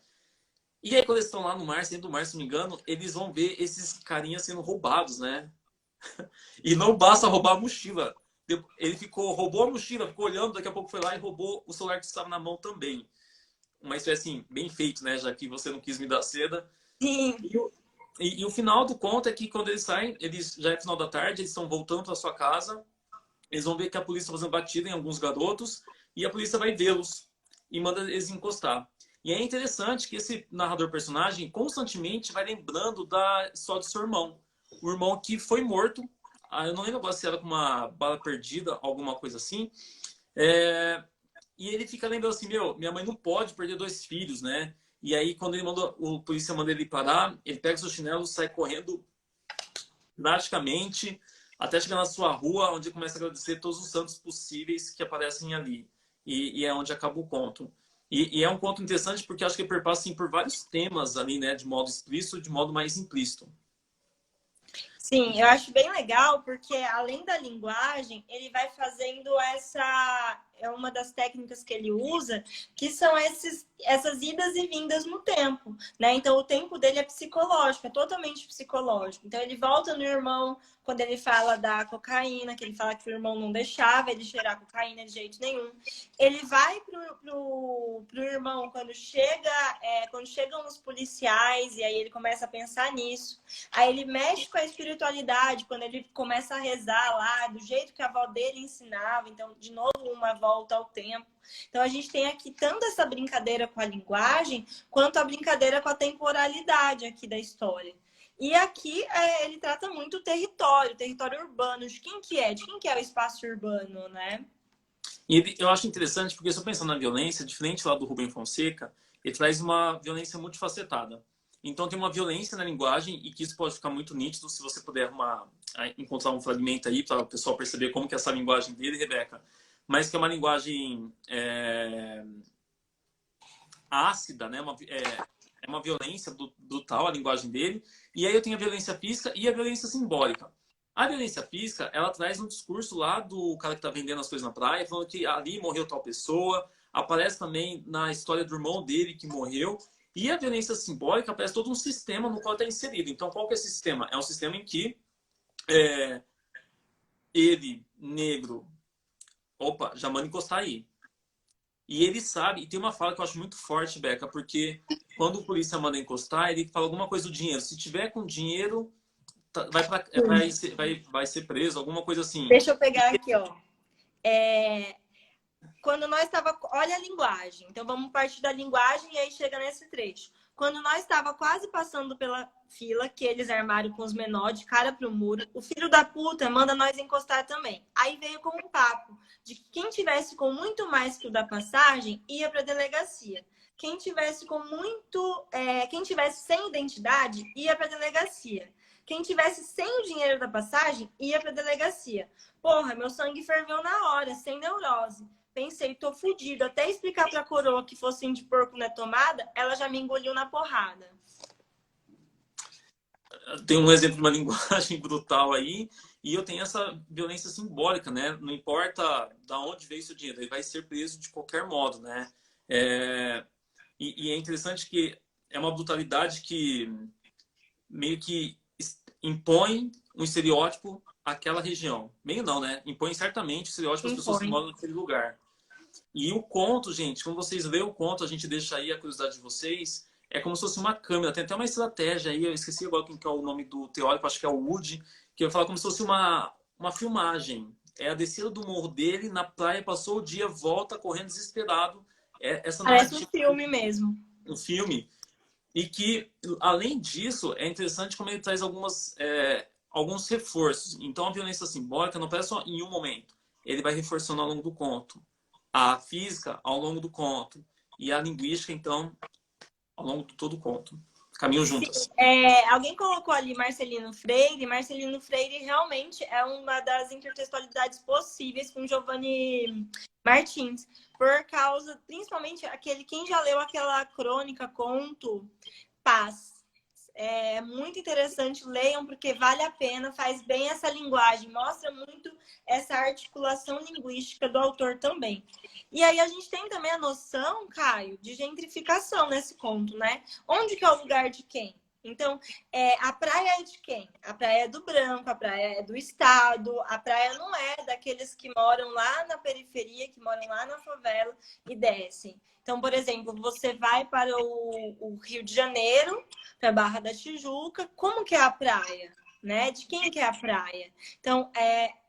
E aí quando eles estão lá no mar, dentro do mar, se não me engano, eles vão ver esses carinhas sendo roubados, né? E não basta roubar a mochila. Ele roubou a mochila, ficou olhando, daqui a pouco foi lá e roubou o celular que estava na mão também. Mas foi assim, bem feito, né? Já que você não quis me dar seda. Sim. E o final do conto é que quando eles saem, já é final da tarde, eles estão voltando para sua casa, eles vão ver que a polícia está fazendo batida em alguns garotos e a polícia vai vê-los e manda eles encostar. E é interessante que esse narrador personagem constantemente vai lembrando da história do seu irmão. O irmão que foi morto, eu não lembro agora se era com uma bala perdida, alguma coisa assim. E ele fica lembrando assim, minha mãe não pode perder 2 filhos, né? E aí, quando o polícia manda ele parar, ele pega seu chinelo, sai correndo drasticamente até chegar na sua rua, onde ele começa a agradecer todos os santos possíveis que aparecem ali. E é onde acaba o conto. E é um conto interessante porque acho que ele perpassa assim, por vários temas ali, né? De modo explícito e de modo mais implícito. Sim, eu acho bem legal porque além da linguagem, ele vai fazendo é uma das técnicas que ele usa, que são essas idas e vindas no tempo, né? Então o tempo dele é psicológico, é totalmente psicológico. Então ele volta no irmão quando ele fala da cocaína, que ele fala que o irmão não deixava ele cheirar cocaína de jeito nenhum. Ele vai pro irmão quando chegam os policiais, e aí ele começa a pensar nisso. Aí ele mexe com a espiritualidade, quando ele começa a rezar lá, do jeito que a avó dele ensinava. Então, de novo, uma volta ao tempo. Então, a gente tem aqui tanto essa brincadeira com a linguagem, quanto a brincadeira com a temporalidade aqui da história. E aqui ele trata muito o território urbano. De quem que é? De quem que é o espaço urbano, né? E eu acho interessante porque, se eu pensar na violência, diferente lá do Rubem Fonseca, ele traz uma violência multifacetada. Então tem uma violência na linguagem e que isso pode ficar muito nítido se você puder encontrar um fragmento aí para o pessoal perceber como que é essa linguagem dele, Rebeca. Mas que é uma linguagem ácida, né? É uma violência brutal a linguagem dele. E aí eu tenho a violência física e a violência simbólica. A violência física, ela traz um discurso lá do cara que tá vendendo as coisas na praia, falando que ali morreu tal pessoa. Aparece também na história do irmão dele que morreu. E a violência simbólica aparece todo um sistema no qual está inserido. Então, qual que é esse sistema? É um sistema em que ele, negro, opa, já manda encostar aí. E ele sabe, e tem uma fala que eu acho muito forte, Beca, porque quando o polícia manda encostar, ele fala alguma coisa do dinheiro. Se tiver com dinheiro, vai ser preso, alguma coisa assim. Deixa eu pegar aqui, ó. Quando nós estava, olha a linguagem. Então vamos partir da linguagem e aí chega nesse trecho. Quando nós estava quase passando pela fila que eles armaram com os menores de cara pro muro, o filho da puta manda nós encostar também. Aí veio com um papo de que quem tivesse com muito mais que o da passagem ia para delegacia. Quem tivesse quem tivesse sem identidade ia para delegacia. Quem tivesse sem o dinheiro da passagem ia para delegacia. Porra, meu sangue ferveu na hora, sem neurose. Pensei, tô fudido. Até explicar pra coroa que focinho de porco na tomada, ela já me engoliu na porrada. Tem um exemplo de uma linguagem brutal aí, e eu tenho essa violência simbólica, né? Não importa da onde veio seu dinheiro, ele vai ser preso de qualquer modo, né? E é interessante que é uma brutalidade que meio que impõe um estereótipo àquela região. Meio não, né? Impõe certamente o estereótipo às pessoas que moram naquele lugar. E o conto, gente, quando vocês lêem o conto, a gente deixa aí a curiosidade de vocês, é como se fosse uma câmera, tem até uma estratégia aí, eu esqueci agora quem que é o nome do teórico, acho que é o Wood, que vai falar como se fosse uma filmagem. É a descida do morro dele, na praia, passou o dia, volta correndo desesperado. Essa parece um filme mesmo. Um filme. E que, além disso, é interessante como ele traz alguns reforços. Então, a violência simbólica não parece só em um momento. Ele vai reforçando ao longo do conto. A física, ao longo do conto. E a linguística, então, ao longo de todo o conto. Caminham juntas. Alguém colocou ali Marcelino Freire. Marcelino Freire realmente é uma das intertextualidades possíveis com Giovanni Martins. Por causa, principalmente, quem já leu aquela crônica, conto, Paz. É muito interessante, leiam, porque vale a pena, faz bem essa linguagem, mostra muito essa articulação linguística do autor também. E aí a gente tem também a noção, Caio, de gentrificação nesse conto, né? Onde que é o lugar de quem? Então, a praia é de quem? A praia é do branco, a praia é do Estado, a praia não é daqueles que moram lá na periferia, que moram lá na favela e descem. Então, por exemplo, você vai para o Rio de Janeiro, para a Barra da Tijuca, como que é a praia? Né? De quem que é a praia? Então,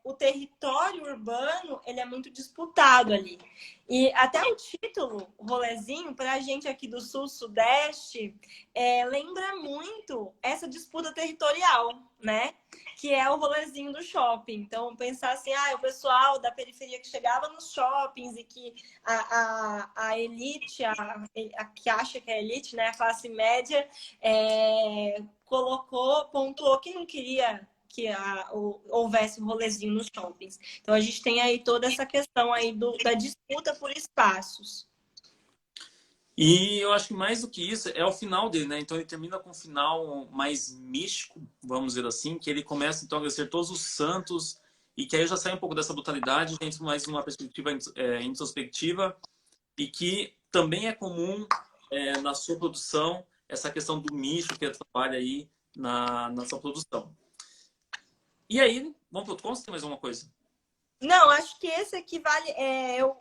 o território urbano, ele é muito disputado ali. E até o título, rolezinho, para a gente aqui do Sul-Sudeste, lembra muito essa disputa territorial, né? Que é o rolezinho do shopping. Então, pensar assim, o pessoal da periferia que chegava nos shoppings e que a elite, a que acha que é elite, né? A classe média, pontuou que não queria que houvesse um rolezinho nos shoppings. Então, a gente tem aí toda essa questão aí da disputa por espaços. E eu acho que mais do que isso é o final dele, né? Então ele termina com um final mais místico, vamos dizer assim, que ele começa então a agradecer todos os santos e que aí já sai um pouco dessa brutalidade, entra mais numa perspectiva introspectiva e que também é comum na sua produção essa questão do místico que ele trabalha aí na sua produção. E aí, vamos para outro conto? Tem mais alguma coisa? Não, acho que esse aqui vale.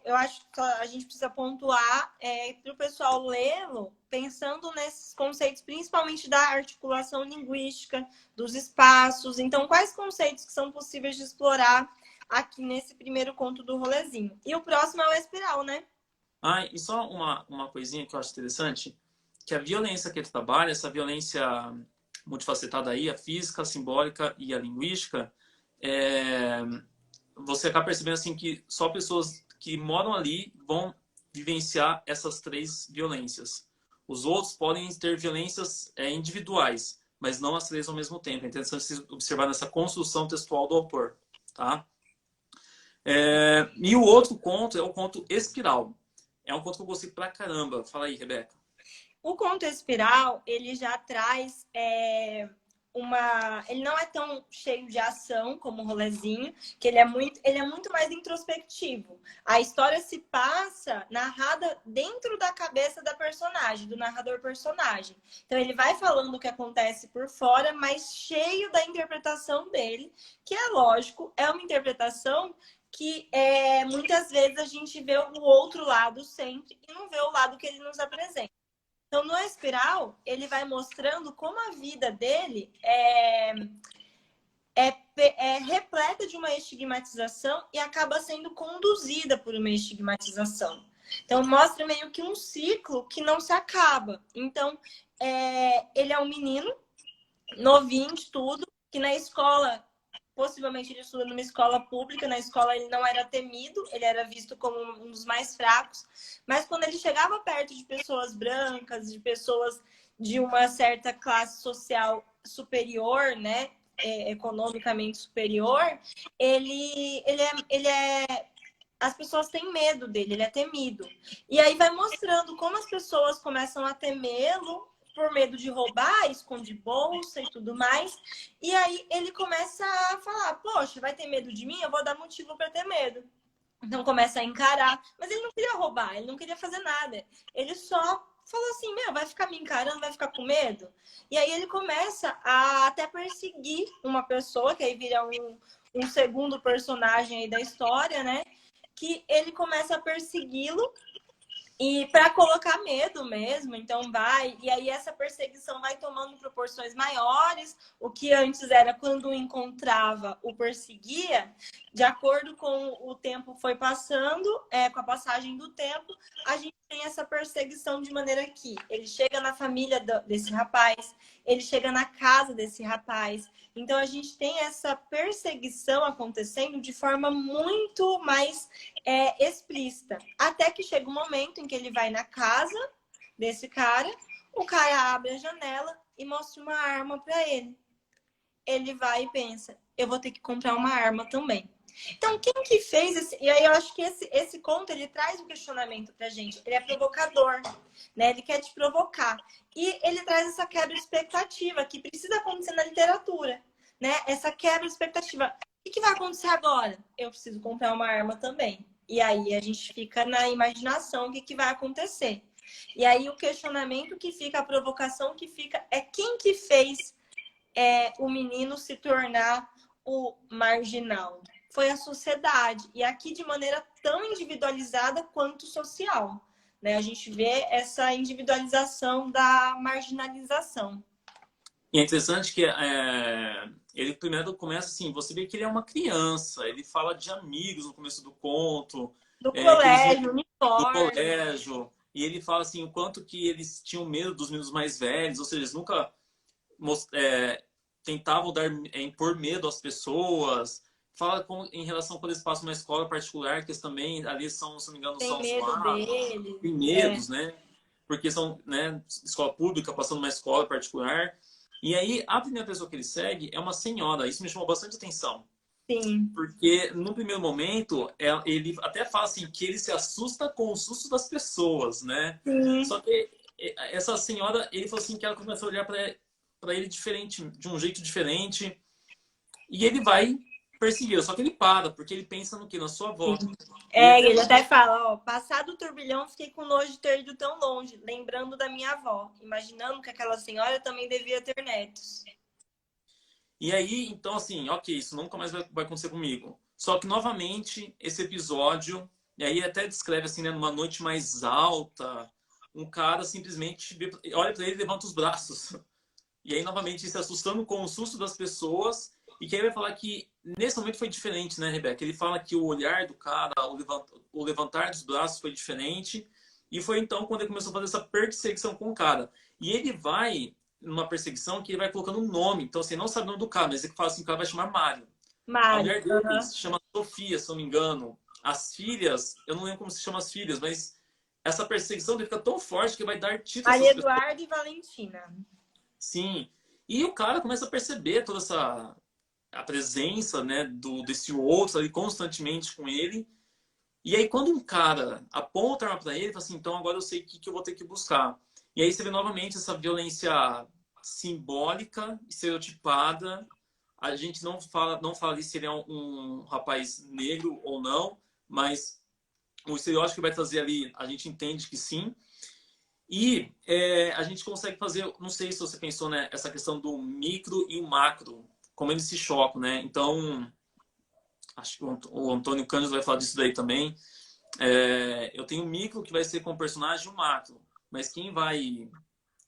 Eu acho que a gente precisa pontuar para o pessoal lê-lo, pensando nesses conceitos, principalmente da articulação linguística, dos espaços. Então, quais conceitos que são possíveis de explorar aqui nesse primeiro conto do rolezinho? E o próximo é o espiral, né? E só uma coisinha que eu acho interessante, que a violência que ele trabalha, essa violência multifacetada aí, a física, a simbólica e a linguística, você acaba percebendo assim que só pessoas que moram ali vão vivenciar essas três violências. Os outros podem ter violências individuais, mas não as três ao mesmo tempo. É interessante observar nessa construção textual do autor, tá? E o outro conto é o conto Espiral. É um conto que eu gostei pra caramba. Fala aí, Rebeca. O conto Espiral, ele já traz Ele não é tão cheio de ação como o Rolezinho, que ele é muito mais introspectivo. A história se passa narrada dentro da cabeça da personagem, do narrador personagem. Então ele vai falando o que acontece por fora, mas cheio da interpretação dele, que é lógico, é uma interpretação que muitas vezes a gente vê o outro lado sempre e não vê o lado que ele nos apresenta. Então, no Espiral, ele vai mostrando como a vida dele é repleta de uma estigmatização e acaba sendo conduzida por uma estigmatização. Então, mostra meio que um ciclo que não se acaba. Então, ele é um menino, novinho de tudo, que na escola, possivelmente ele estuda numa escola pública, na escola ele não era temido, ele era visto como um dos mais fracos, mas quando ele chegava perto de pessoas brancas, de pessoas de uma certa classe social superior, né, economicamente superior, as pessoas têm medo dele, ele é temido. E aí vai mostrando como as pessoas começam a temê-lo por medo de roubar, esconde bolsa e tudo mais. E aí ele começa a falar, poxa, vai ter medo de mim? Eu vou dar motivo para ter medo. Então começa a encarar. Mas ele não queria roubar, ele não queria fazer nada. Ele só falou assim, vai ficar me encarando, vai ficar com medo? E aí ele começa a até perseguir uma pessoa, que aí vira um segundo personagem aí da história, né? Que ele começa a persegui-lo e para colocar medo mesmo, então vai. E aí essa perseguição vai tomando proporções maiores. O que antes era quando o encontrava, o perseguia. De acordo com o tempo foi passando, com a passagem do tempo, a gente tem essa perseguição de maneira que ele chega na família desse rapaz, ele chega na casa desse rapaz. Então a gente tem essa perseguição acontecendo de forma muito mais explícita. Até que chega um momento em que ele vai na casa desse cara, o cara abre a janela e mostra uma arma para ele. Ele vai e pensa, eu vou ter que comprar uma arma também. Então, quem que fez esse... E aí eu acho que esse conto, ele traz um questionamento pra gente. Ele é provocador, né? Ele quer te provocar. E ele traz essa quebra de expectativa que precisa acontecer na literatura, né? Essa quebra de expectativa. O que vai acontecer agora? Eu preciso comprar uma arma também. E aí a gente fica na imaginação o que vai acontecer. E aí o questionamento que fica, a provocação que fica, é quem que fez o menino se tornar o marginal? Foi a sociedade. E aqui de maneira tão individualizada quanto social, né? A gente vê essa individualização da marginalização. E é interessante que ele primeiro começa assim, você vê que ele é uma criança, ele fala de amigos no começo do conto, Do do colégio, uniforme. colégio, e ele fala assim, o quanto que eles tinham medo dos meninos mais velhos, ou seja, eles nunca tentavam impor medo às pessoas. Fala em relação quando eles passam uma escola particular, que eles também ali são, se não me engano, Tem são medo zoados, dele. tem medos, né? Porque são, né, escola pública passando uma escola particular. E aí, a primeira pessoa que ele segue é uma senhora. Isso me chamou bastante atenção. Sim. Porque, no primeiro momento, ele até fala assim, que ele se assusta com o susto das pessoas, né? Sim. Só que essa senhora, ele falou assim, que ela começa a olhar para ele diferente, de um jeito diferente. E ele vai perseguir. Só que ele para, porque ele pensa no quê? Na sua avó. Ele até fala, ó, passado o turbilhão, fiquei com nojo de ter ido tão longe, lembrando da minha avó, imaginando que aquela senhora também devia ter netos. E aí, então, assim, ok, isso nunca mais vai acontecer comigo. Só que, novamente, esse episódio, e aí até descreve, assim, né, numa noite mais alta, um cara simplesmente olha para ele e levanta os braços. E aí, novamente, se assustando com o susto das pessoas. E que aí vai falar que, nesse momento, foi diferente, né, Rebeca? Ele fala que o olhar do cara, o levantar dos braços foi diferente. E foi, então, quando ele começou a fazer essa perseguição com o cara. E ele vai numa perseguição que ele vai colocando um nome. Então, você não sabe o nome do cara, mas ele fala assim, o cara vai chamar Mário. A Mário. mulher dele se chama Sofia, se não me engano. As filhas, eu não lembro como se chama as filhas, mas essa perseguição dele fica tão forte que vai dar título a Maria essas pessoas. Eduarda e Valentina. Sim. E o cara começa a perceber toda a presença, né, desse outro ali constantemente com ele. E aí, quando um cara aponta a arma para ele, fala assim, então agora eu sei o que eu vou ter que buscar. E aí você vê novamente essa violência simbólica, estereotipada. A gente não fala ali se ele é um rapaz negro ou não, mas o estereótipo que vai trazer ali, a gente entende que sim. E a gente consegue fazer, não sei se você pensou, né, essa questão do micro e o macro, como eles se chocam, né? Então, acho que o Antônio Cândido vai falar disso daí também. Eu tenho o micro que vai ser com o personagem e o macro, mas quem vai,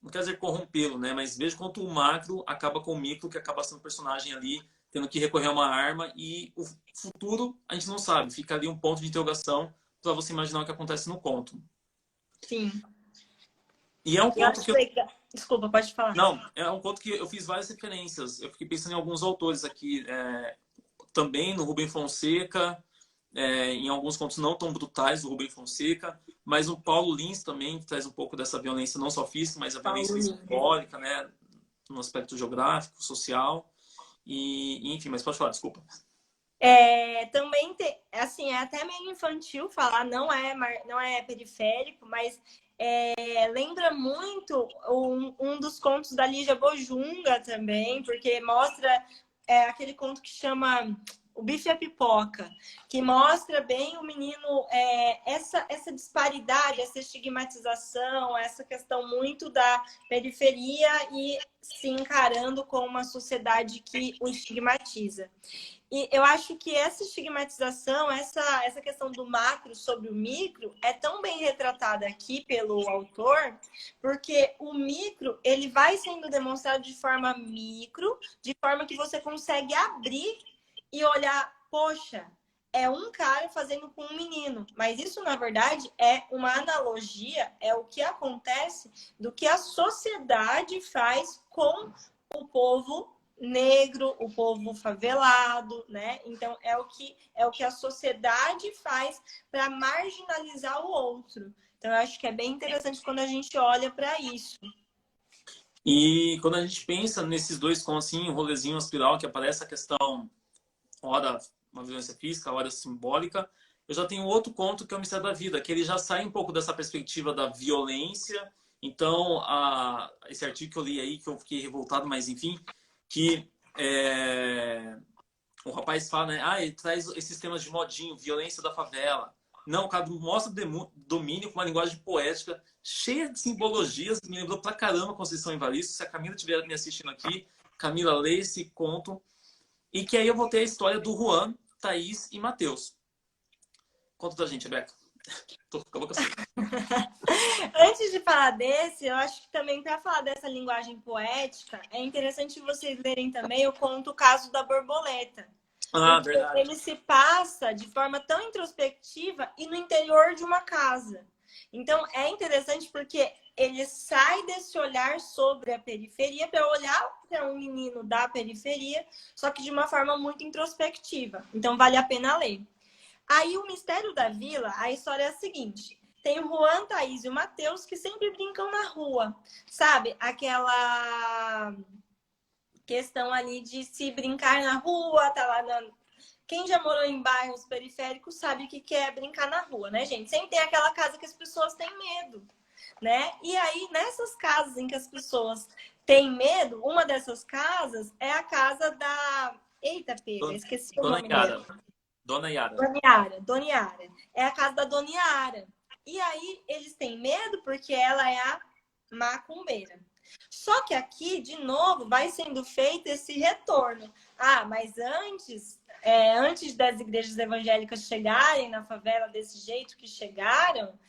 não quer dizer corrompê-lo, né? Mas veja quanto o macro acaba com o micro, que acaba sendo o personagem ali, tendo que recorrer a uma arma, e o futuro a gente não sabe, fica ali um ponto de interrogação para você imaginar o que acontece no conto. Sim. E é um Eu conto acho que legal. Desculpa, pode falar. não, é um conto que eu fiz várias referências. Eu fiquei pensando em alguns autores aqui, também no Rubem Fonseca, em alguns contos não tão brutais do Rubem Fonseca, mas o Paulo Lins também traz um pouco dessa violência, não só física, mas a violência Paulo. simbólica, né, no aspecto geográfico, social, e enfim, mas pode falar, desculpa. Também tem, assim, é até meio infantil falar, não é periférico, mas lembra muito um dos contos da Lígia Bojunga também, porque mostra aquele conto que chama O Bife e a Pipoca, que mostra bem o menino, essa disparidade, essa estigmatização, essa questão muito da periferia e se encarando com uma sociedade que o estigmatiza. E eu acho que essa estigmatização, essa questão do macro sobre o micro é tão bem retratada aqui pelo autor, porque o micro ele vai sendo demonstrado de forma micro, de forma que você consegue abrir e olhar, poxa, é um cara fazendo com um menino. Mas isso, na verdade, é uma analogia, é o que acontece do que a sociedade faz com o povo negro, o povo favelado, né? Então é o que a sociedade faz para marginalizar o outro. Então eu acho que é bem interessante quando a gente olha para isso. E quando a gente pensa nesses dois contos, assim, o rolezinho, a espiral, que aparece a questão, hora uma violência física, hora simbólica, eu já tenho outro conto que é o Mistério da Vida, que ele já sai um pouco dessa perspectiva da violência. Então, esse artigo que eu li aí, que eu fiquei revoltado, mas enfim, que o rapaz fala, né? Ele traz esses temas de modinho, violência da favela. Não, o cara mostra domínio com uma linguagem poética, cheia de simbologias, me lembrou pra caramba Conceição Evaristo. Se a Camila estiver me assistindo aqui, Camila, lê esse conto. E que aí eu vou ter a história do Juan, Thaís e Matheus. Conta da gente, Rebeca. Tô com a boca seca. Antes de falar desse, eu acho que também para falar dessa linguagem poética, é interessante vocês lerem também o conto O Caso da Borboleta. Porque Verdade. ele se passa de forma tão introspectiva e no interior de uma casa. Então, é interessante porque ele sai desse olhar sobre a periferia para olhar para um menino da periferia, só que de uma forma muito introspectiva. Então, vale a pena ler. Aí, o Mistério da Vila, a história é a seguinte. Tem o Juan, Thaís e o Matheus que sempre brincam na rua. Sabe? Aquela questão ali de se brincar na rua, tá lá na... Quem já morou em bairros periféricos sabe o que é brincar na rua, né, gente? Sempre tem aquela casa que as pessoas têm medo, né? E aí, nessas casas em que as pessoas têm medo, uma dessas casas é a casa da... Eita, Pedro, esqueci o nome dela. Dona Yara. Dona Yara. É a casa da Dona Yara. E aí, eles têm medo porque ela é a macumbeira. Só que aqui, de novo, vai sendo feito esse retorno. Mas antes das igrejas evangélicas chegarem na favela desse jeito que chegaram,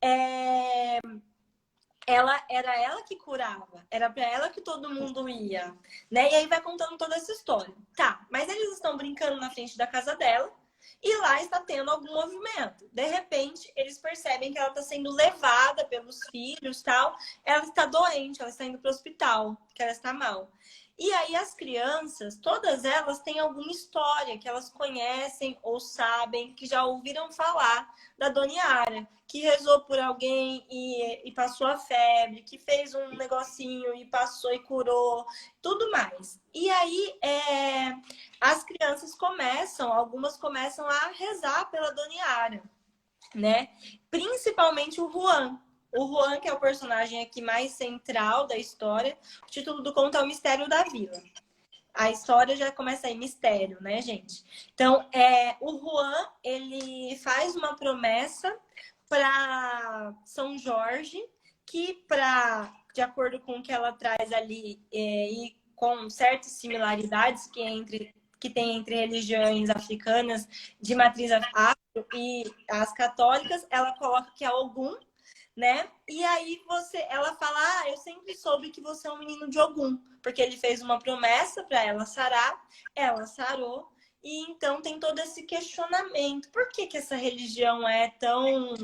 era ela que curava, era para ela que todo mundo ia, né? E aí vai contando toda essa história. Tá, mas eles estão brincando na frente da casa dela e lá está tendo algum movimento. De repente, eles percebem que ela está sendo levada pelos filhos, tal. Ela está doente, ela está indo para o hospital, que ela está mal. E aí as crianças, todas elas têm alguma história que elas conhecem ou sabem, que já ouviram falar da Dona Yara, que rezou por alguém e passou a febre, que fez um negocinho e passou e curou, tudo mais. E aí as crianças algumas começam a rezar pela Dona Yara. né? Principalmente o Juan. O Juan, que é o personagem aqui mais central da história. O título do conto é O Mistério da Vila. A história já começa aí, mistério, né, gente? Então, o Juan, ele faz uma promessa para São Jorge, que de acordo com o que ela traz ali, e com certas similaridades que tem entre religiões africanas de matriz afro e as católicas, ela coloca que é Ogum, né? E aí ela fala, eu sempre soube que você é um menino de Ogum, porque ele fez uma promessa para ela sarar, ela sarou, e então tem todo esse questionamento. Por que essa religião é tão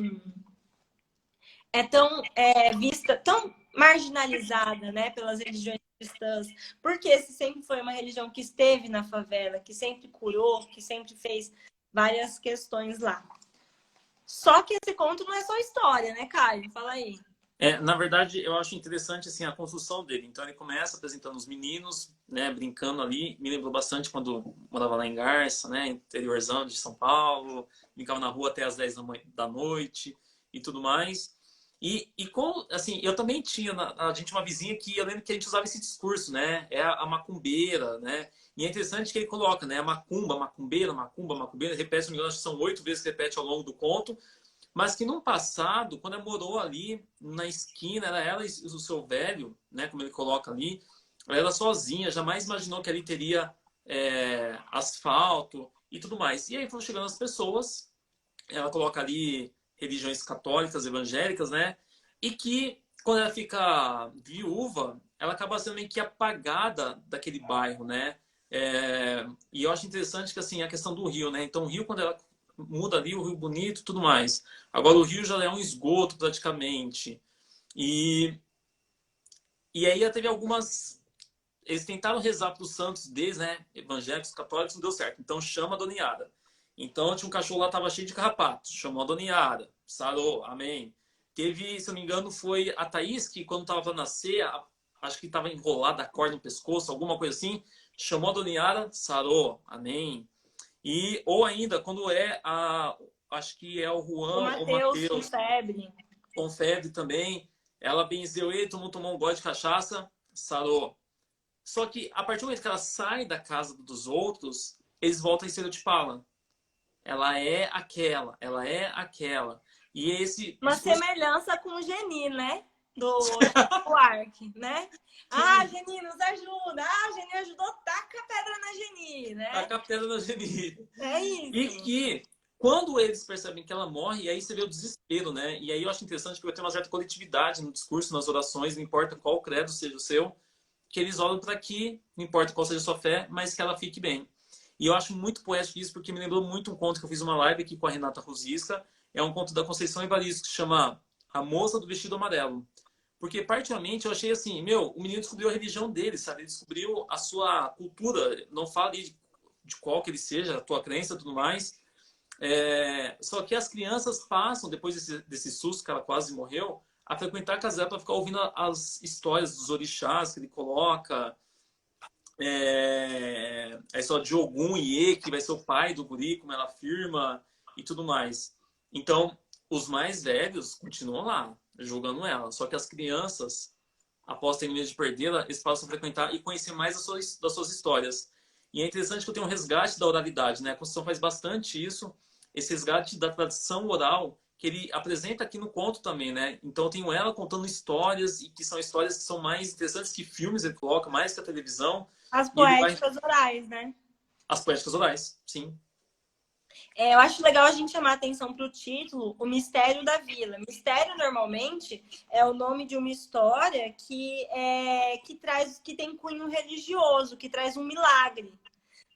vista, tão marginalizada, né, pelas religiões cristãs? Porque esse sempre foi uma religião que esteve na favela, que sempre curou, que sempre fez várias questões lá. Só que esse conto não é só história, né, Caio? Fala aí. Na verdade, eu acho interessante assim, a construção dele. Então, ele começa apresentando os meninos, né, brincando ali. Me lembrou bastante quando morava lá em Garça, né, interiorzão de São Paulo. Brincava na rua até as 10 da noite e tudo mais. Assim, eu também tinha, a gente uma vizinha que eu lembro que a gente usava esse discurso, né? É a macumbeira, né? E é interessante que ele coloca, né? Macumba, macumbeira, macumba, macumbeira. Repete, se não me engano, acho que são 8 vezes que repete ao longo do conto. Mas que no passado, quando ela morou ali na esquina, era ela e o seu velho, né, como ele coloca ali, ela era sozinha, jamais imaginou que ali teria asfalto e tudo mais. E aí foram chegando as pessoas, ela coloca ali religiões católicas, evangélicas, né, e que quando ela fica viúva, ela acaba sendo meio que apagada daquele bairro, né. E eu acho interessante que assim a questão do rio, né. Então o rio, quando ela muda ali, o rio bonito e tudo mais. Agora o rio já é um esgoto praticamente. E, e aí teve algumas. Eles tentaram rezar para os santos deles, né? Evangélicos, católicos, não deu certo. Então chama a Dona Yara. Então tinha um cachorro lá, tava cheio de carrapatos. Chamou a Dona Yara. Sarou, amém. Teve, se eu não me engano, foi a Thaís que, quando tava para nascer, acho que estava enrolada a corda no pescoço, alguma coisa assim. Chamou a Dona Yara, sarou, amém. Ou ainda, quando acho que é o O Juan ou o Matheus com Matheus, febre. com febre também, ela benzeu ele, todo mundo tomou um gole de cachaça, sarou. Só que a partir do momento que ela sai da casa dos outros, eles voltam a estereotipá-la. Ela é aquela, ela é aquela. E esse Uma discurso. semelhança com o Geni, né? Do Chico Ark, né? Ah, Sim, Geni, nos ajuda. Ah, Geni ajudou, taca a pedra na Geni, a né? capela da Geni. É E isso. que, quando eles percebem que ela morre, aí você vê o desespero, né? E aí eu acho interessante que vai ter uma certa coletividade no discurso, nas orações, não importa qual credo seja o seu, que eles oram para que, não importa qual seja a sua fé, mas que ela fique bem. E eu acho muito poético isso, porque me lembrou muito um conto que eu fiz uma live aqui com a Renata Rosisca. É um conto da Conceição Evaristo, que se chama A Moça do Vestido Amarelo. Porque, particularmente, eu achei assim, o menino descobriu a religião dele, sabe? Ele descobriu a sua cultura. Não fale de qual que ele seja, a tua crença e tudo mais. Só que as crianças passam, depois desse susto que ela quase morreu, a frequentar a casa dela para ficar ouvindo as histórias dos orixás que ele coloca. A história de Ogum e E, que vai ser o pai do guri, como ela afirma, e tudo mais. Então, os mais velhos continuam lá, julgando ela. Só que as crianças, após terem medo de perdê-la, eles passam a frequentar e conhecer mais das suas histórias. E é interessante que eu tenho um resgate da oralidade, né? A Constituição faz bastante isso, esse resgate da tradição oral, que ele apresenta aqui no conto também, né? Então eu tenho ela contando histórias, e que são histórias que são mais interessantes que filmes, ele coloca, mais que a televisão. As E ele vai. poéticas orais, né? As poéticas orais, sim. Eu acho legal a gente chamar a atenção para o título, O Mistério da Vila. Mistério, normalmente, é o nome de uma história que tem cunho religioso, que traz um milagre,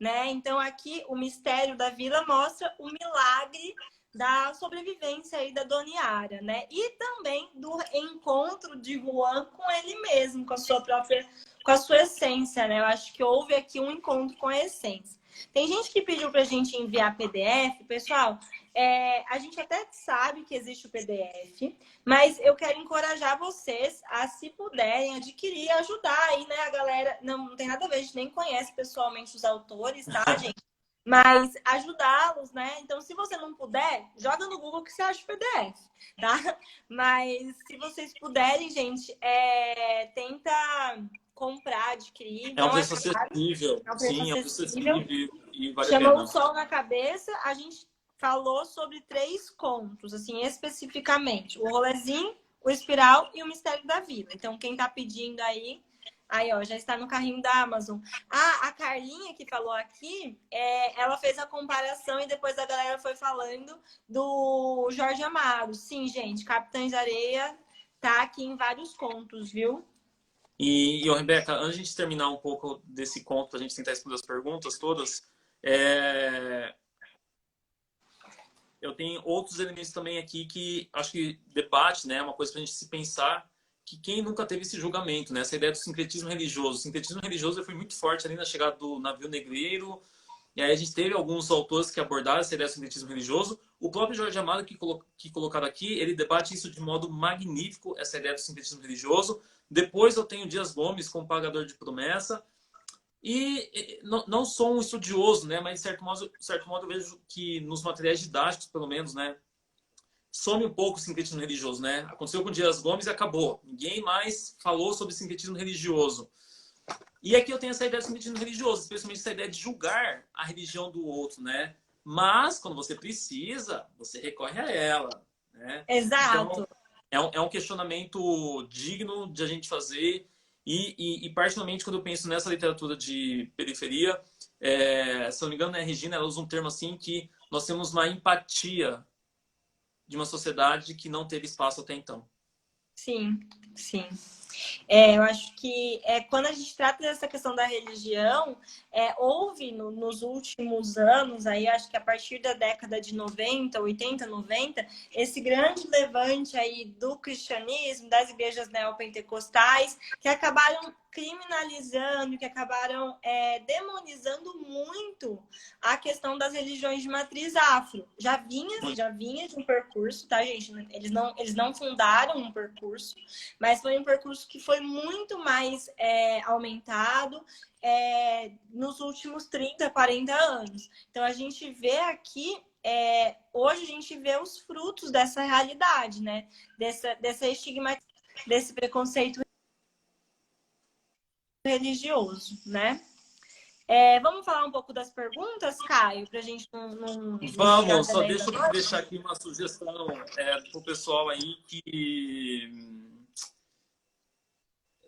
né? Então, aqui, o Mistério da Vila mostra o milagre da sobrevivência aí da Dona Yara, né? E também do encontro de Juan com ele mesmo, com a sua essência, né? Eu acho que houve aqui um encontro com a essência. Tem gente que pediu para a gente enviar PDF, pessoal. A gente até sabe que existe o PDF, mas eu quero encorajar vocês a, se puderem, adquirir e ajudar aí, né, a galera. Não tem nada a ver, a gente nem conhece pessoalmente os autores, tá, gente? mas ajudá-los, né? Então, se você não puder, joga no Google que você acha o PDF, tá? Mas se vocês puderem, gente, tenta comprar, adquirir, É um não é preço caro, acessível. é um preço Sim, é um preço acessível. acessível e vale a Chamou o pena. sol na cabeça, a gente falou sobre 3 contos, assim, especificamente. O rolezinho, o espiral e o mistério da vida. Então, quem tá pedindo aí, ó, já está no carrinho da Amazon. Ah, a Carlinha que falou aqui, ela fez a comparação e depois a galera foi falando do Jorge Amado. Sim, gente, Capitães de Areia tá aqui em vários contos, viu? E Rebeca, antes de a gente terminar um pouco desse conto, para a gente tentar responder as perguntas todas, é, eu tenho outros elementos também aqui que acho que debate, né, uma coisa para a gente se pensar, que quem nunca teve esse julgamento, né, essa ideia do sincretismo religioso. O sincretismo religioso foi muito forte ali na chegada do navio negreiro, e aí a gente teve alguns autores que abordaram essa ideia do sincretismo religioso. O próprio Jorge Amado, que colocado aqui, ele debate isso de modo magnífico, essa ideia do sincretismo religioso. Depois eu tenho Dias Gomes como pagador de promessa. E não sou um estudioso, né? Mas de certo modo eu vejo que nos materiais didáticos, pelo menos, né? Some um pouco o sincretismo religioso, né? Aconteceu com Dias Gomes e acabou. Ninguém mais falou sobre sincretismo religioso. E aqui eu tenho essa ideia do sincretismo religioso, especialmente essa ideia de julgar a religião do outro, né? Mas, quando você precisa, você recorre a ela, né? Então, Exato. é um questionamento digno de a gente fazer. E particularmente, quando eu penso nessa literatura de periferia, se não me engano, né, Regina, ela usa um termo assim que nós temos uma empatia de uma sociedade que não teve espaço até então. Sim, sim. Eu acho que quando a gente trata dessa questão da religião, houve nos últimos anos, aí acho que a partir da década de 90, 80, 90, esse grande levante aí do cristianismo, das igrejas neopentecostais, que acabaram criminalizando, que acabaram demonizando muito a questão das religiões de matriz afro. Já vinha de um percurso, tá, gente? Eles não fundaram um percurso, mas foi um percurso que foi muito mais aumentado nos últimos 30, 40 anos. Então, a gente vê aqui, hoje a gente vê os frutos dessa realidade, né? Dessa estigmatização, desse preconceito religioso, né? Vamos falar um pouco das perguntas, Caio, para a gente não chegar Vamos, até só 10 da deixa eu noite? deixar aqui uma sugestão para o pessoal aí que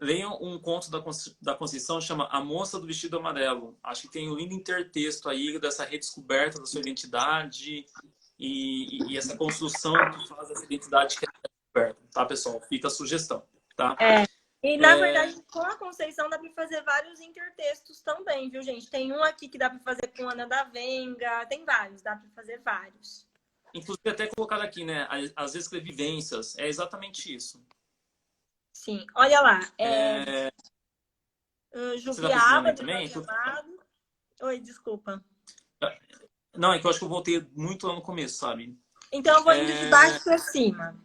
leiam um conto da Conceição, chama A Moça do Vestido Amarelo. Acho que tem um lindo intertexto aí dessa redescoberta da sua identidade e essa construção que faz essa identidade que é descoberta, tá, pessoal? Fica a sugestão, tá? E, na verdade, com a Conceição dá para fazer vários intertextos também, viu, gente? Tem um aqui que dá para fazer com Ana da Venga, tem vários, dá para fazer vários. Inclusive, até colocar aqui, né? As escrevivências. É exatamente isso. Sim, olha lá. Você está precisando Jubiaba, aí do também? Jorge Amado. Oi, desculpa. Não, é que eu acho que eu voltei muito lá no começo, sabe? Então, eu vou indo de baixo para cima.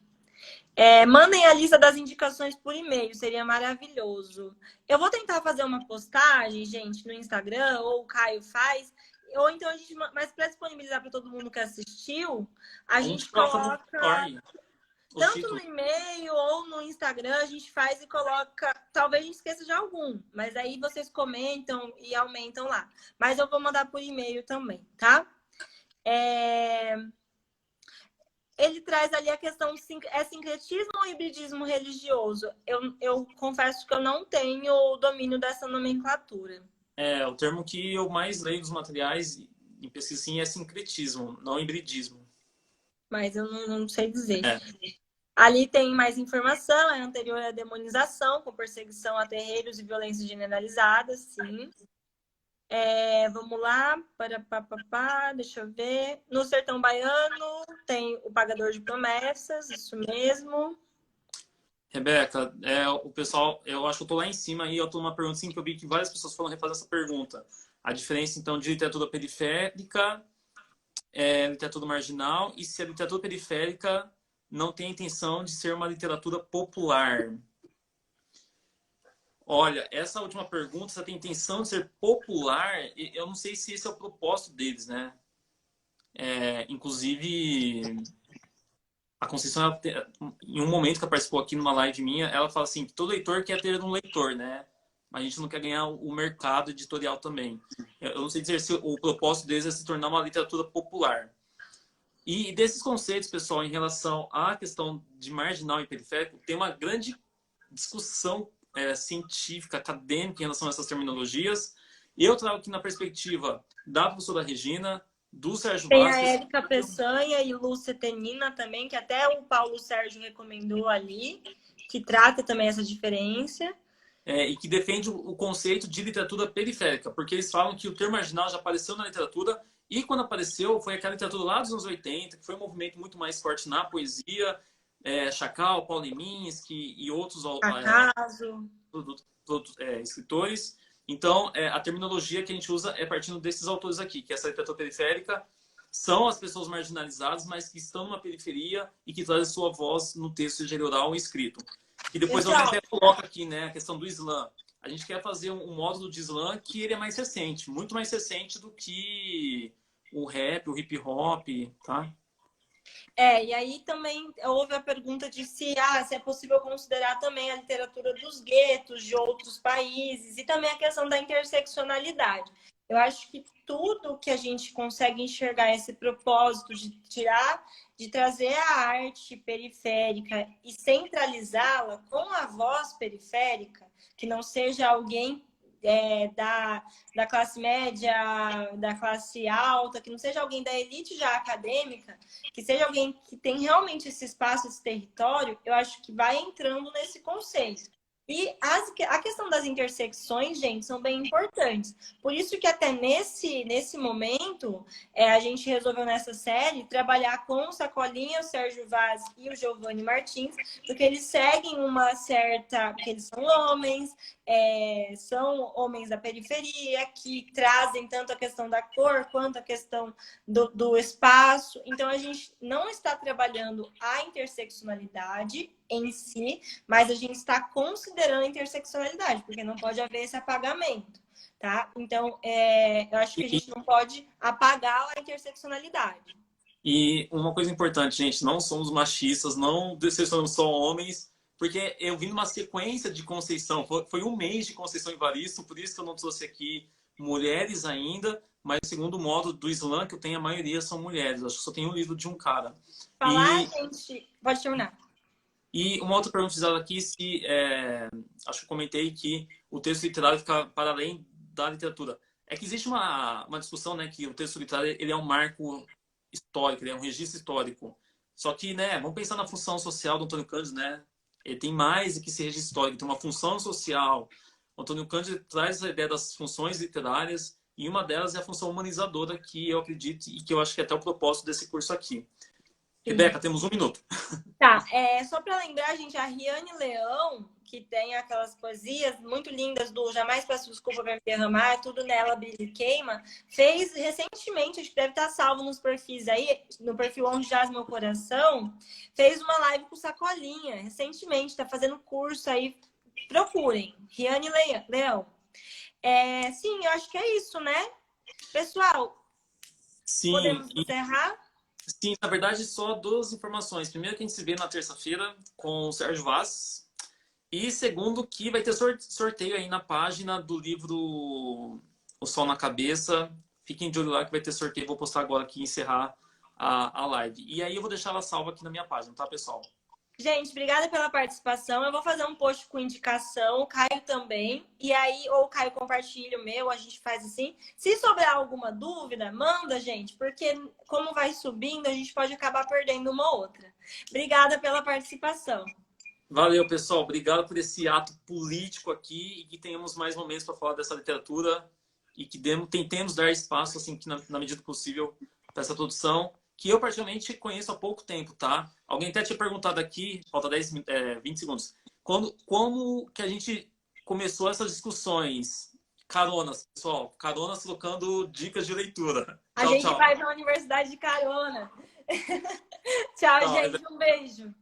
Mandem a lista das indicações por e-mail, seria maravilhoso. Eu vou tentar fazer uma postagem, gente, no Instagram, ou o Caio faz, ou então a gente, mas para disponibilizar para todo mundo que assistiu, a gente coloca tanto no e-mail ou no Instagram, a gente faz e coloca, talvez a gente esqueça de algum, mas aí vocês comentam e aumentam lá. Mas eu vou mandar por e-mail também, tá? Ele traz ali a questão, sincretismo ou hibridismo religioso? Eu confesso que eu não tenho o domínio dessa nomenclatura. O termo que eu mais leio dos materiais em pesquisa sim, é sincretismo, não hibridismo. Mas eu não sei dizer. É. Ali tem mais informação, é anterior à demonização, com perseguição a terreiros e violência generalizada, sim. Vamos lá, deixa eu ver. No Sertão Baiano tem o Pagador de Promessas, isso mesmo. Rebeca, o pessoal, eu acho que eu tô lá em cima e eu tô numa pergunta assim que eu vi que várias pessoas foram refazer essa pergunta. A diferença, então, de literatura periférica, literatura marginal, e se a literatura periférica não tem a intenção de ser uma literatura popular. Olha, essa última pergunta, você tem intenção de ser popular? Eu não sei se esse é o propósito deles, né? Inclusive, a Conceição, em um momento que ela participou aqui numa live minha, ela fala assim, que todo leitor quer ter um leitor, né? Mas a gente não quer ganhar o mercado editorial também. Eu não sei dizer se o propósito deles é se tornar uma literatura popular. E desses conceitos, pessoal, em relação à questão de marginal e periférico, tem uma grande discussão científica, acadêmica em relação a essas terminologias. Eu trago aqui na perspectiva da professora Regina, do Sérgio Tem a Vasquez. Érica Peçanha e Lúcia Tenina também, que até o Paulo Sérgio recomendou ali, que trata também essa diferença. E que defende o conceito de literatura periférica, porque eles falam que o termo marginal já apareceu na literatura e quando apareceu foi aquela literatura lá dos anos 80, que foi um movimento muito mais forte na poesia, Chacal, Paulo Leminski e outros Acaso. escritores. Então, a terminologia que a gente usa é partindo desses autores aqui, que essa literatura periférica são as pessoas marginalizadas, mas que estão numa periferia e que trazem sua voz no texto, seja ele oral ou escrito. E depois alguém até coloca aqui, né, a questão do Islã. A gente quer fazer um módulo de Islã que ele é mais recente, muito mais recente do que o rap, o hip hop, tá? E aí também houve a pergunta de se é possível considerar também a literatura dos guetos de outros países e também a questão da interseccionalidade. Eu acho que tudo que a gente consegue enxergar esse propósito de trazer a arte periférica e centralizá-la com a voz periférica, que não seja alguém da classe média, da classe alta, que não seja alguém da elite já acadêmica, que seja alguém que tem realmente esse espaço, esse território, eu acho que vai entrando nesse conceito. E a questão das intersecções, gente, são bem importantes. Por isso que até nesse momento, a gente resolveu nessa série trabalhar com o Sacolinha, o Sérgio Vaz e o Giovanni Martins, porque eles seguem uma certa... porque eles são homens da periferia, que trazem tanto a questão da cor quanto a questão do espaço. Então, a gente não está trabalhando a interseccionalidade em si, mas a gente está considerando a interseccionalidade, porque não pode haver esse apagamento, tá? Então, eu acho que a gente não pode apagar a interseccionalidade. E uma coisa importante, gente, não somos machistas, não decepcionamos só homens, porque eu vim numa sequência de Conceição, foi um mês de Conceição Evaristo, por isso que eu não trouxe aqui mulheres ainda, mas o segundo módulo do Islã que eu tenho, a maioria são mulheres, acho que só tem um livro de um cara. Gente, pode terminar. E uma outra pergunta fizeram aqui, acho que eu comentei que o texto literário fica para além da literatura. É que existe uma discussão, né, que o texto literário ele é um marco histórico, ele é um registro histórico. Só que, né, vamos pensar na função social do Antônio Cândido, né? Ele tem mais do que esse registro histórico, tem uma função social. O Antônio Cândido traz a ideia das funções literárias e uma delas é a função humanizadora que eu acredito e que eu acho que é até o propósito desse curso aqui. Rebeca, temos 1 minuto. Tá, só para lembrar, gente, a Riane Leão, que tem aquelas poesias muito lindas do Jamais Peço Desculpa para Me Derramar, tudo nela brilha e queima, fez recentemente, acho que deve estar salvo nos perfis aí, no perfil Onde Jaz Meu Coração, fez uma live com Sacolinha, recentemente, está fazendo curso aí, procurem, Riane Leão. Sim, eu acho que é isso, né? Pessoal, sim, podemos encerrar? Sim, na verdade, só 2 informações. Primeiro, que a gente se vê na terça-feira com o Sérgio Vaz. E segundo, que vai ter sorteio aí na página do livro O Sol na Cabeça. Fiquem de olho lá que vai ter sorteio. Vou postar agora aqui e encerrar a live. E aí eu vou deixar ela salva aqui na minha página, tá, pessoal? Gente, obrigada pela participação. Eu vou fazer um post com indicação, o Caio também. E aí, ou o Caio compartilha o meu, a gente faz assim. Se sobrar alguma dúvida, manda, gente, porque como vai subindo, a gente pode acabar perdendo uma outra. Obrigada pela participação. Valeu, pessoal. Obrigado por esse ato político aqui e que tenhamos mais momentos para falar dessa literatura e que tentemos dar espaço, assim, que na medida possível, para essa produção, que eu particularmente conheço há pouco tempo, tá? Alguém até tinha perguntado aqui, falta 20 segundos, como que a gente começou essas discussões? Caronas, pessoal. Caronas trocando dicas de leitura. Tchau, a gente vai para a Universidade de Carona. Tchau, gente. Um beijo.